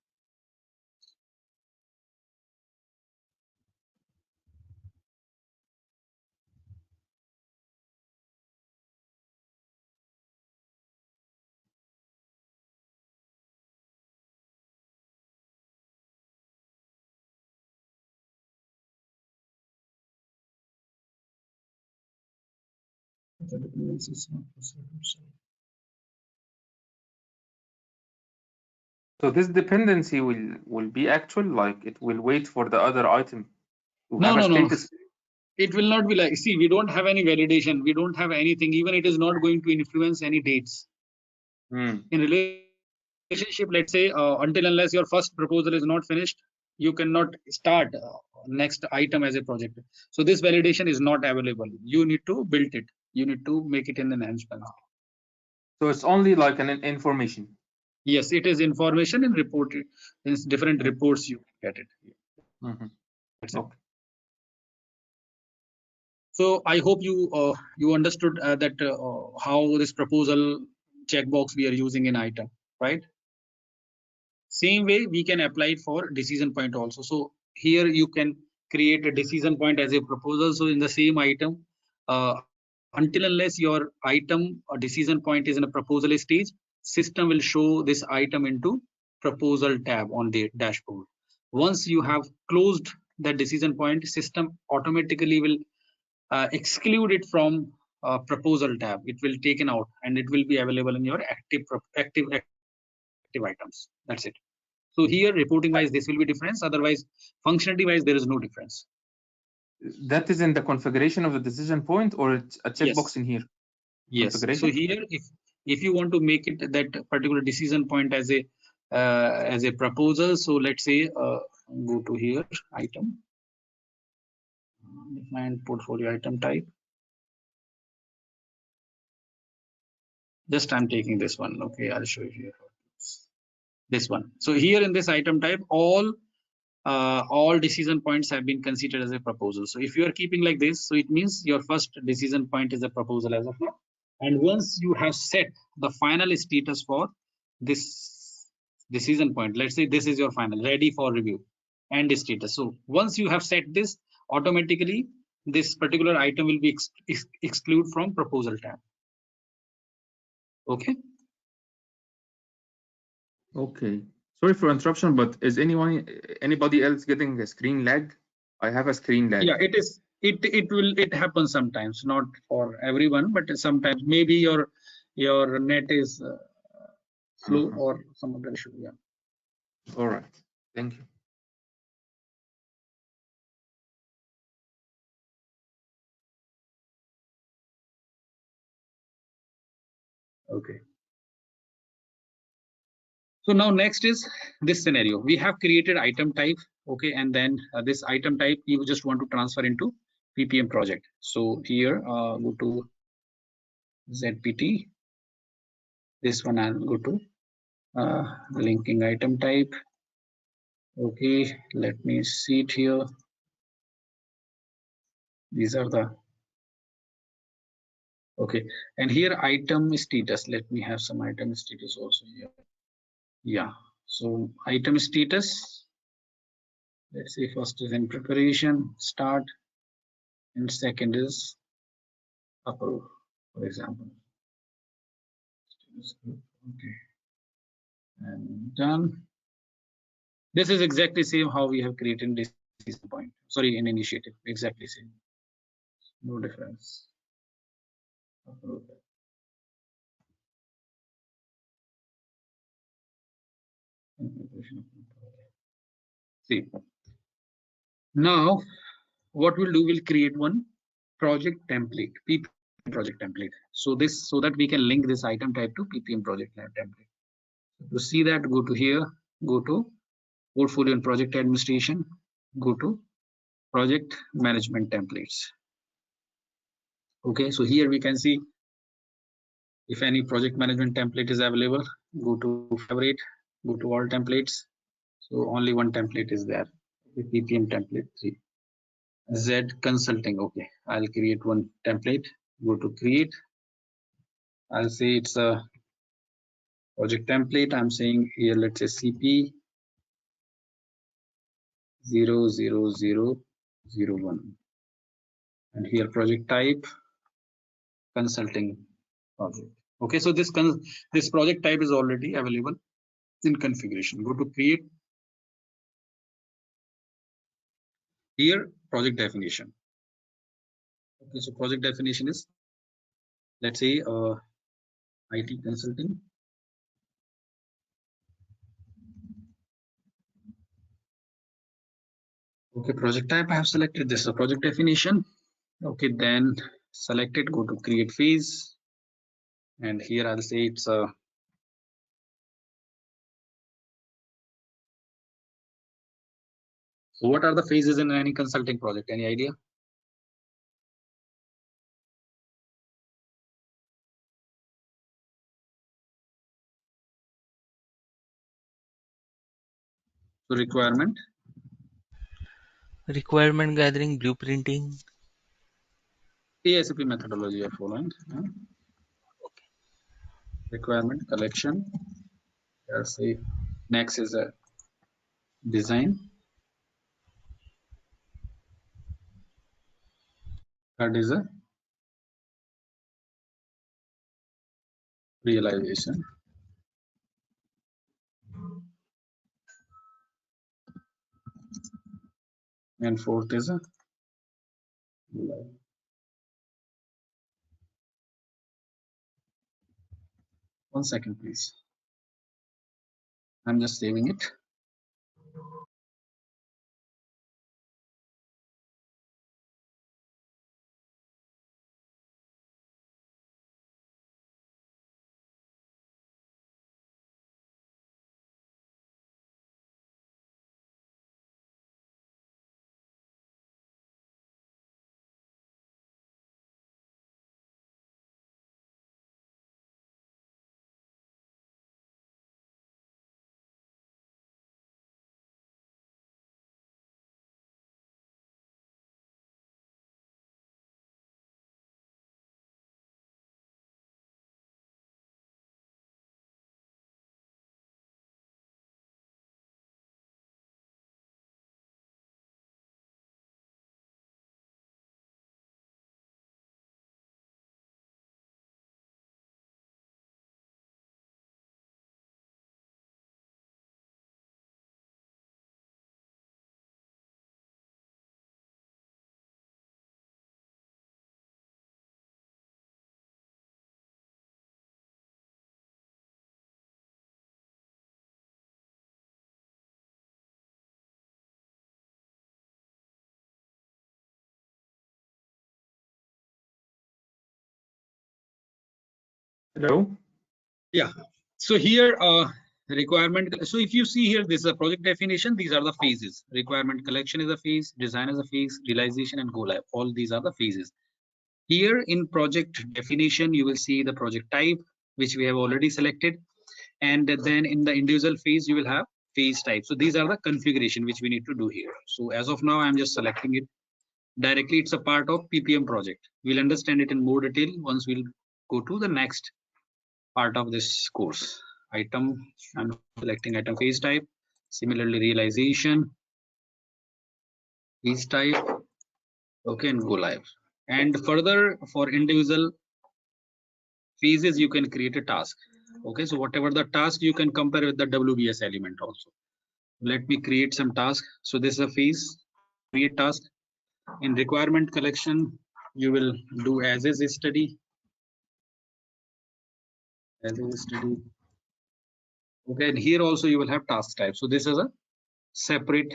The dependency is not possible. So this dependency will be actual, like it will wait for the other item to No, have no, a no. status. It will not be like, see, we don't have any validation. We don't have anything. Even it is not going to influence any dates. In relationship, let's say, until unless your first proposal is not finished, you cannot start next item as a project. So this validation is not available. You need to build it. You need to make it in an enhancement. So it's only like an information. Yes, it is information and reported in different reports. You get it. That's it. Okay. So I hope you understood that how this proposal checkbox we are using in item, right? Same way we can apply it for decision point also. So here you can create a decision point as a proposal. So in the same item, until unless your item or decision point is in a proposal stage, system will show this item into proposal tab on the dashboard. Once you have closed that decision point, system automatically will exclude it from proposal tab. It will taken out and it will be available in your active items. That's it. So here reporting wise this will be difference, otherwise functionality wise there is no difference. That is in the configuration of the decision point, or it's a checkbox Yes. in here? Yes. So here if you want to make it that particular decision point as a proposal, so let's say go to here item, define portfolio item type. Just I'm taking this one. Okay, I'll show you here. This one. So here in this item type, all decision points have been considered as a proposal. So if you are keeping like this, so it means your first decision point is a proposal as of now. And once you have set the final status for this decision point, let's say this is your final, ready for review and status. So once you have set this, automatically this particular item will be excluded from proposal tab. Okay. Okay. Sorry for interruption, but is anybody else getting a screen lag? I have a screen lag. Yeah, it happens sometimes, not for everyone, but sometimes maybe your net is slow or some other issue. Yeah. All right. Thank you. Okay. So now next is this scenario. We have created item type. Okay, and then this item type you just want to transfer into PPM project. So here go to ZPT. This one I'll go to linking item type. Okay, let me see it here. These are the okay, and here item status. Let me have some item status also here. Yeah, so item status. Let's say first is in preparation, start, and second is approve, for example. Okay, and done. This is exactly same how we have created this point. Sorry, in initiative, exactly same. No difference. Approve. See, now what we'll do, we'll create one project template, PPM project template. So that we can link this item type to PPM project template. To see that, go to here, go to portfolio and project administration, go to project management templates. Okay, so here we can see if any project management template is available, go to favorite, go to all templates. So only one template is there, the PPM template 3. Z consulting. Okay, I'll create one template, go to create. I'll say it's a project template. I'm saying here, let's say CP 00001, and here project type consulting project. Okay, so this project type is already available in configuration. Go to create. Here project definition. Okay, so project definition is, let's say IT consulting. Okay, project type I have selected. This is a project definition. Okay, then select it, go to create phase, and here I'll say it's a so what are the phases in any consulting project? Any idea? So requirement gathering, blueprinting. ASAP methodology you are following. Requirement collection. Let's say next is a design. Third is a realization. And fourth is a 1 second, please. I'm just saving it. Hello? Yeah. So here requirement. So if you see here, this is a project definition. These are the phases. Requirement collection is a phase, design is a phase, realization and go live. All these are the phases. Here in project definition, you will see the project type, which we have already selected. And then in the individual phase, you will have phase type. So these are the configuration which we need to do here. So as of now, I'm just selecting it directly. It's a part of PPM project. We'll understand it in more detail once we'll go to the next part of this course. Item, I'm selecting item phase type. Similarly, realization, phase type, okay, and go live. And further, for individual phases, you can create a task. Okay, so whatever the task, you can compare with the WBS element also. Let me create some task. So this is a phase, create task. In requirement collection, you will do as is study. As is study. Okay, and here also you will have task type. So this is a separate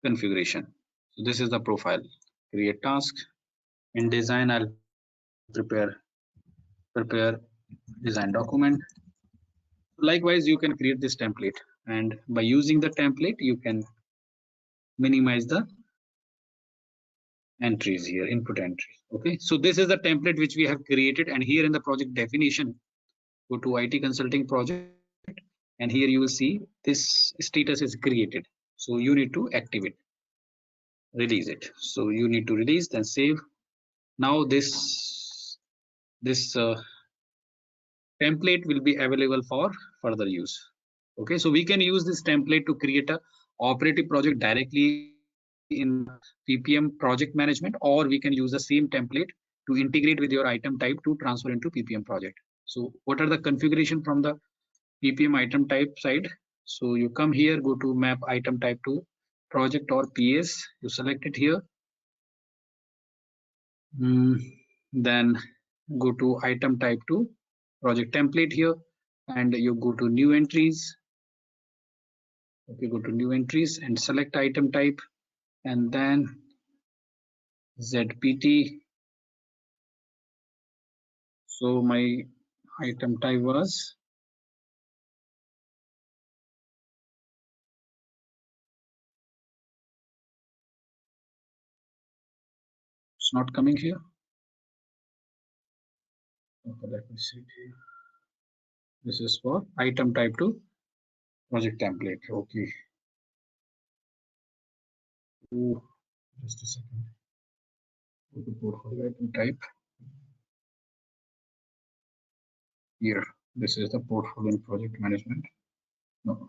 configuration. So this is the profile. Create task. In design, I'll prepare design document. Likewise, you can create this template, and by using the template, you can minimize the entries here, input entries. Okay, so this is the template which we have created, and here in the project definition, go to IT consulting project, and here you will see this status is created. So you need to activate, release it. So you need to release, then save. Now this template will be available for further use. Okay, so we can use this template to create a operative project directly in PPM project management, or we can use the same template to integrate with your item type to transfer into PPM project. So what are the configuration from the PPM item type side? So you come here, go to map item type to project or PS, you select it here. Then go to item type to project template here, and you go to new entries. Okay, go to new entries and select item type, and then ZPT. So my item type was it's not coming here. Okay, let me see here. This is for item type to project template. Okay. Oh, just a second. Go to portfolio item type. Here, this is the portfolio and project management. No,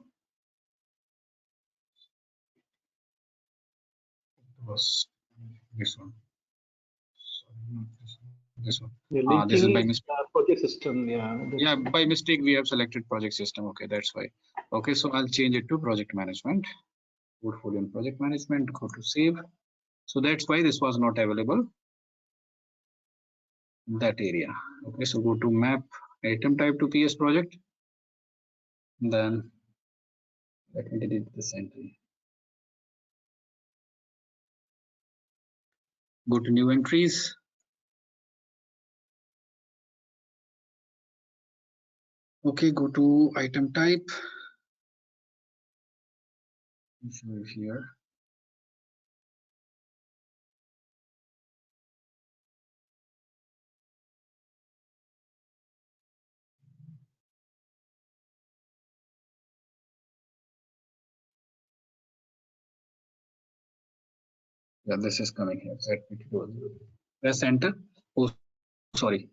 it was this one. Sorry, not this one. This one. The This is by linking mistake. project system. Yeah. Yeah, by mistake we have selected project system. Okay, that's why. Okay, so I'll change it to project management. Portfolio and project management. Go to save. So that's why this was not available in that area. Okay, so go to map item type to PS project. Then let me delete this entry. Go to new entries. Okay, go to item type. Show it here. Yeah, this is coming here. Press enter. Oh, sorry.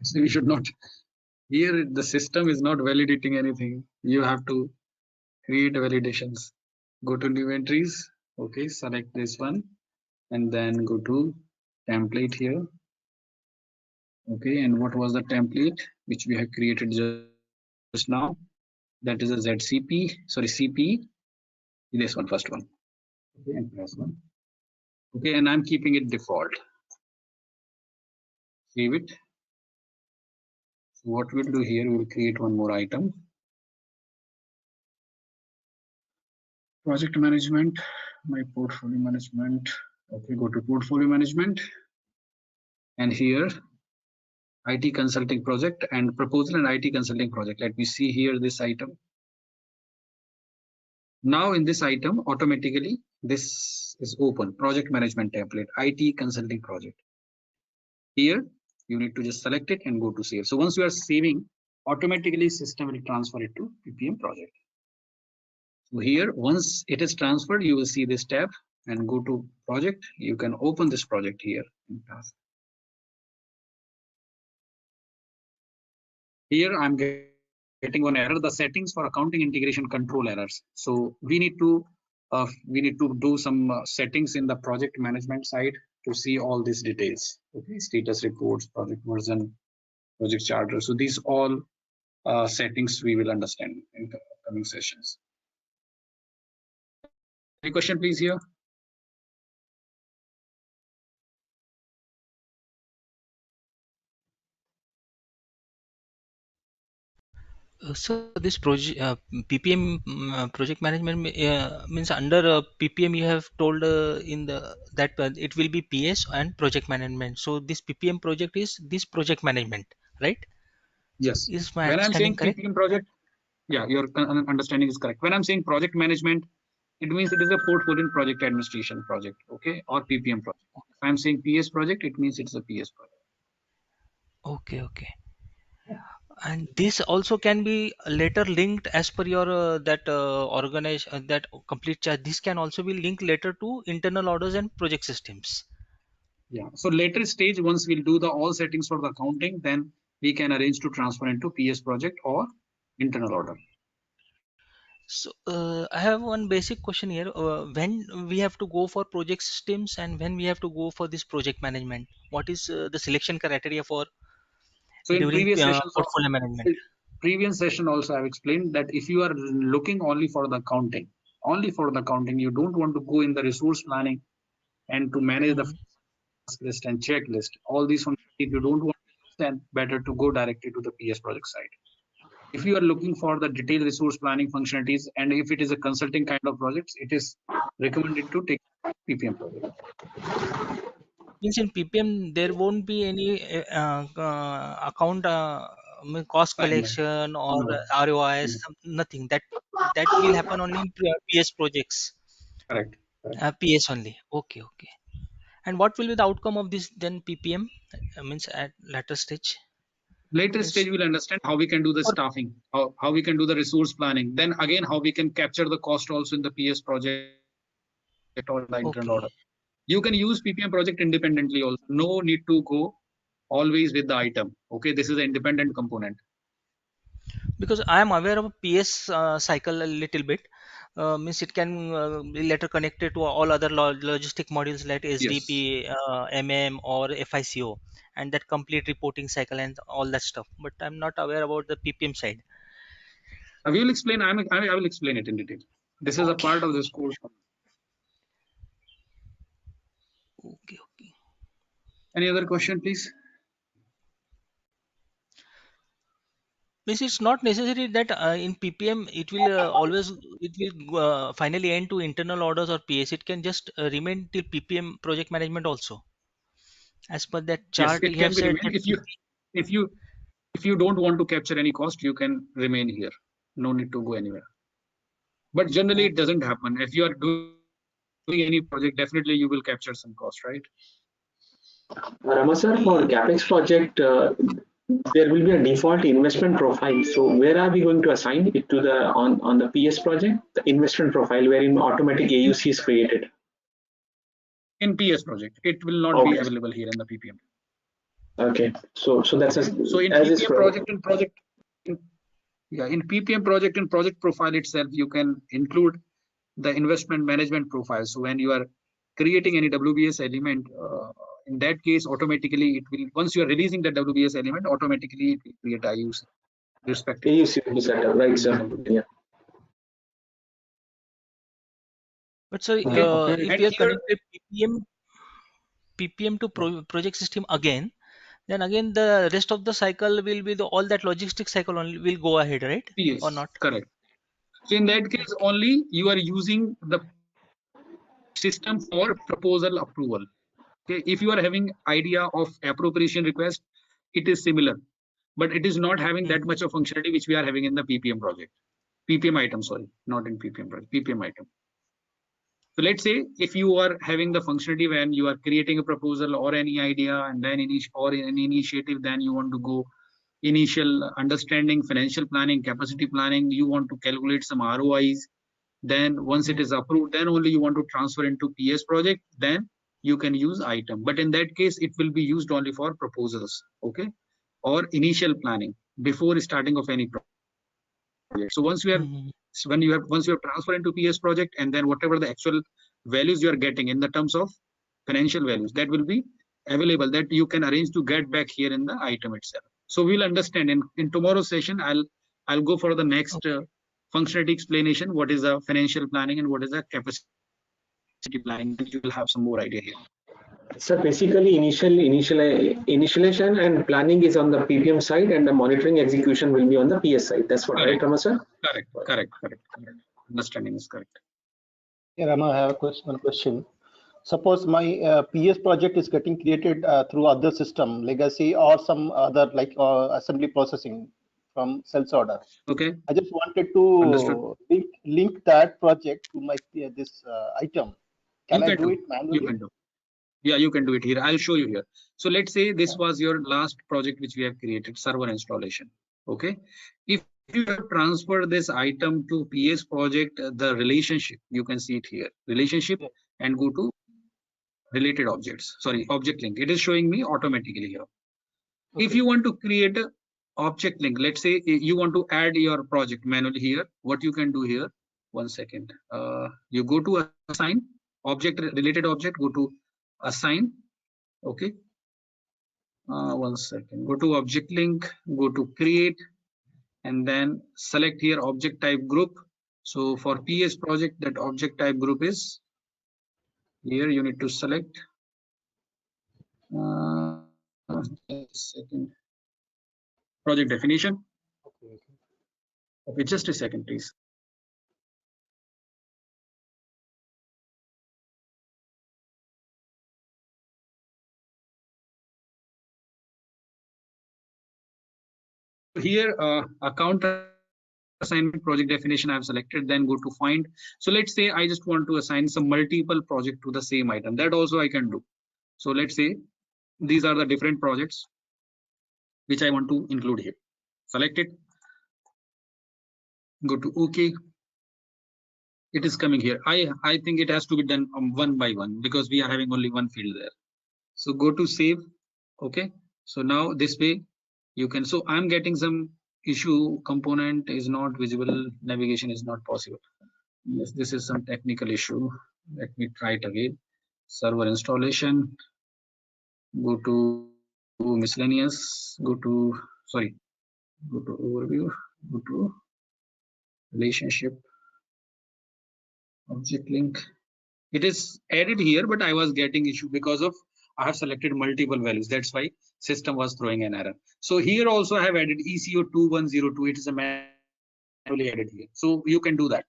So we should not. Here the system is not validating anything. You have to create validations. Go to new entries. Okay, select this one and then go to template here. Okay, and what was the template which we have created just now? That is a ZCP, sorry, CP. This one, first one. Okay, and press one. Okay, and I'm keeping it default. Save it. So what we'll do here, we'll create one more item. Project management, my portfolio management. Okay, go to portfolio management. And here, IT consulting project and proposal and IT consulting project. Let me see here this item. Now in this item, automatically, this is open, project management template, IT consulting project. Here, you need to just select it and go to save. So once you are saving, automatically system will transfer it to PPM project. So here, once it is transferred, you will see this tab and go to project. You can open this project here. Here I'm getting one error, the settings for accounting integration control errors. So we need to do some settings in the project management side to see all these details. Okay, status reports, project version, project charter. So these all settings we will understand in the coming sessions. Any question, please, here? So this project PPM project management means under PPM you have told in the that it will be PS and project management. So this PPM project is this project management, right? Yes. Is my When I'm understanding saying correct? PPM project, yeah, your understanding is correct. When I'm saying project management, it means it is a portfolio project administration project, okay, or PPM project. If I'm saying PS project, it means it's a PS project. Okay, okay. And this also can be later linked as per your that organization that complete chart. This can also be linked later to internal orders and project systems. Yeah. So later stage, once we'll do the all settings for the accounting, then we can arrange to transfer into PS project or internal order. So I have one basic question here. When we have to go for project systems and when we have to go for this project management, what is the selection criteria for So in during previous sessions, portfolio management? previous session also I've explained that if you are looking only for the accounting, you don't want to go in the resource planning and to manage the list and checklist, all these functions, if you don't want to use, then better to go directly to the PS project side. If you are looking for the detailed resource planning functionalities, and if it is a consulting kind of projects, it is recommended to take PPM project. Means in PPM there won't be any account cost Timeline. collection or No. ROIs, nothing. That will happen only in PS projects. Correct. PS only. Okay, okay. And what will be the outcome of this then PPM? Means at later stage. Later Yes. stage, we'll understand how we can do the staffing, how we can do the resource planning. Then again, how we can capture the cost also in the PS project or the internal order. You can use PPM project independently also. No need to go always with the item. Okay, this is an independent component. Because I am aware of PS cycle a little bit. Means it can be later connected to all other logistic modules like SDP, MM, or FICO, and that complete reporting cycle and all that stuff. But I'm not aware about the PPM side. I will explain. I will explain it in detail. This is a part of this course. Okay, okay. Any other question, please? Means it's not necessary that in PPM it will finally end to internal orders or PS. It can just remain till PPM project management also. As per that Yes, chart, it you can have be said remain. that If you don't want to capture any cost, you can remain here. No need to go anywhere. But generally, it doesn't happen. If you are doing any project, definitely you will capture some cost, right? Rama sir, for CapEx project, there will be a default investment profile. So where are we going to assign it to the on the PS project? The investment profile wherein automatic AUC is created. In PS project, it will not be available here in the PPM. Okay, so that's so in as PPM project in PPM project and project profile itself, you can include the investment management profile. So when you are creating any WBS element, in that case, automatically it will, once you are releasing the WBS element, automatically it will create IUC. AUC will be set up, right, sir? Yeah. But so if we are connected PPM to project system again, then again the rest of the cycle will be all that logistic cycle only will go ahead, right? Yes, or not? Correct. So in that case, only you are using the system for proposal approval. Okay, if you are having idea of appropriation request, it is similar, but it is not having that much of functionality which we are having in the PPM project. PPM item, sorry, not in PPM project, PPM item. So let's say if you are having the functionality when you are creating a proposal or any idea, and then any initiative, then you want to go initial understanding, financial planning, capacity planning, you want to calculate some ROIs. Then once it is approved, then only you want to transfer into PS project, then you can use item. But in that case, it will be used only for proposals, okay, or initial planning before starting of any project. So once you have once you have transferred into PS project, and then whatever the actual values you are getting in the terms of financial values, that will be available, that you can arrange to get back here in the item itself. So we'll understand in tomorrow's session. I'll go for the next functionality explanation. What is a financial planning and what is a capacity planning? You will have some more idea here. So basically, initialization and planning is on the PPM side, and the monitoring execution will be on the PS side. That's what, right, Rama sir? Correct. Understanding is correct. Yeah, Rama, I have one question. Suppose my PS project is getting created through other system, legacy or some other like assembly processing from sales order. Okay. I just wanted to link that project to my this item. Can I do it manually? You can do. Yeah, you can do it here. I'll show you here. So let's say this was your last project which we have created, server installation. Okay. If you have transferred this item to PS project, the relationship, you can see it here, relationship, and go to related objects. Sorry, object link. It is showing me automatically here. Okay. If you want to create a object link, let's say you want to add your project manually here, what you can do here, 1 second. You go to assign object, related object, go to assign. Okay. 1 second. Go to object link, go to create, and then select here object type group. So for PS project, that object type group is here. You need to select. Second. Project definition. Okay, just a second, please. Here, account assignment project definition I've selected, then go to find. So let's say I just want to assign some multiple project to the same item. That also I can do. So let's say these are the different projects which I want to include here. Select it, go to OK. It is coming here. I think it has to be done one by one because we are having only one field there. So go to save. Okay. So now this way you can. So I'm getting some issue. Component is not visible. Navigation is not possible. Yes, this is some technical issue. Let me try it again. Server installation. Go to miscellaneous. Go to overview. Go to relationship. Object link. It is added here, but I was getting issue because of I have selected multiple values. That's why system was throwing an error. So here also I have added ECO 2102. It is a manually added here. So you can do that.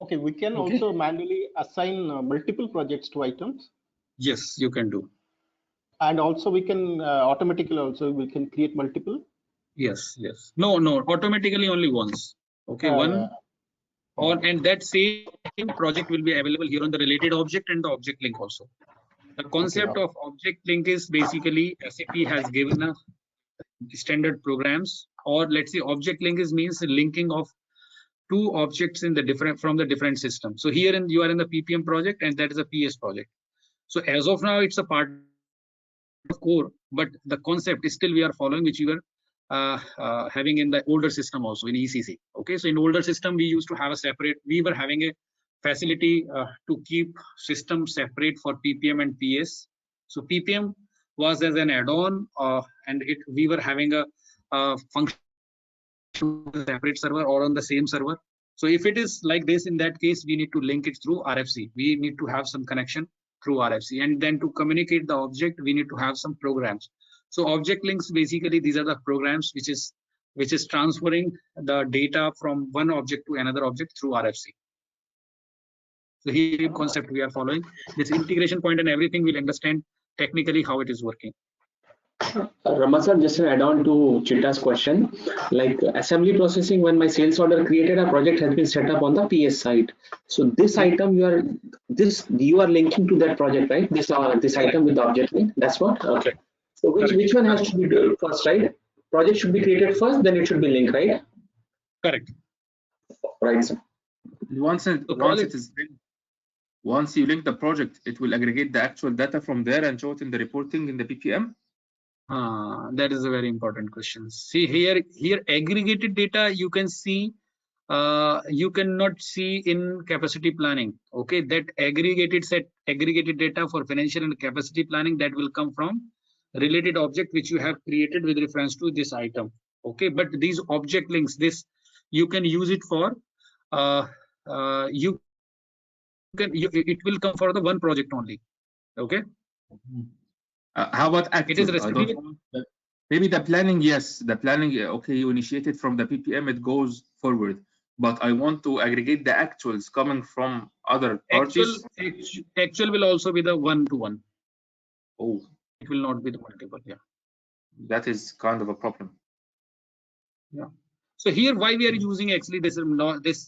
Okay, we can also manually assign multiple projects to items. Yes, you can do. And also we can automatically also we can create multiple. Yes. No, automatically only once. Okay, one. And that same project will be available here on the related object and the object link also. The concept of object link is basically SAP has given a standard programs, or let's say object link is means the linking of two objects in the different systems. So here you are in the PPM project and that is a PS project. So as of now it's a part of core, but the concept is still we are following, which we were having in the older system also in ECC. Okay, so in older system we used to have a separate, we were having a facility to keep systems separate for PPM and PS. So PPM was as an add-on and we were having a function separate server or on the same server. So if it is like this, in that case we need to link it through RFC. We need to have some connection through RFC, and then to communicate the object we need to have some programs. So object links, basically these are the programs which is transferring the data from one object to another object through RFC. So here concept we are following. This integration point and everything we'll understand technically how it is working. Rama sir, just an add-on to Chitta's question, like assembly processing, when my sales order created, a project has been set up on the PS side. So this item you are linking to that project, right? This item with the object link. That's what. Okay. So which one has to be first, right? Project should be created first, then it should be linked, right? Correct. Right, sir. Once you link the project, it will aggregate the actual data from there and show it in the reporting in the PPM. That is a very important question. See here aggregated data you can see, you cannot see in capacity planning. Okay, that aggregated data for financial and capacity planning, that will come from related object which you have created with reference to this item. Okay, but these object links, this you can use it for it will come for the one project only. Okay. How about active? Maybe the planning, yes, the planning, okay, you initiate it from the PPM, it goes forward, but I want to aggregate the actuals coming from other parties. Actual will also be the one-to-one. Oh, it will not be the multiple. Yeah, that is kind of a problem. Yeah. So here why we are using actually this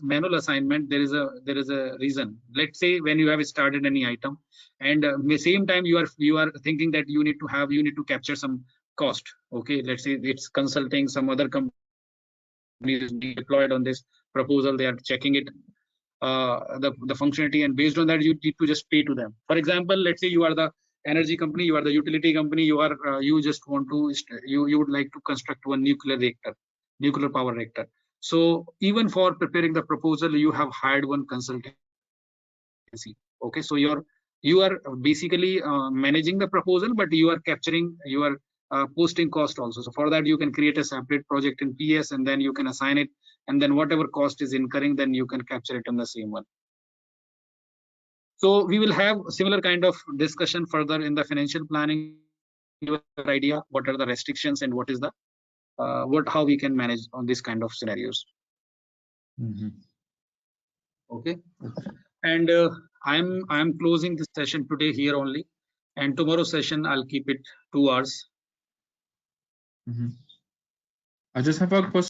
manual assignment, there is a reason. Let's say when you have started any item, and at the same time you are thinking that you need to capture some cost. Okay, let's say it's consulting, some other company is deployed on this proposal, they are checking it, the functionality, and based on that you need to just pay to them. For example, let's say you are the energy company, you are the utility company, you just want to you would like to construct one nuclear power reactor. So even for preparing the proposal, you have hired one consultancy. Okay, so you are basically managing the proposal, but you are capturing, you are posting cost also. So for that you can create a separate project in PS, and then you can assign it, and then whatever cost is incurring, then you can capture it in the same one. So we will have similar kind of discussion further in the financial planning. Your idea, what are the restrictions and what is the how we can manage on this kind of scenarios. Okay, and I'm closing this session today here only, and tomorrow's session I'll keep it 2 hours. I just have a question.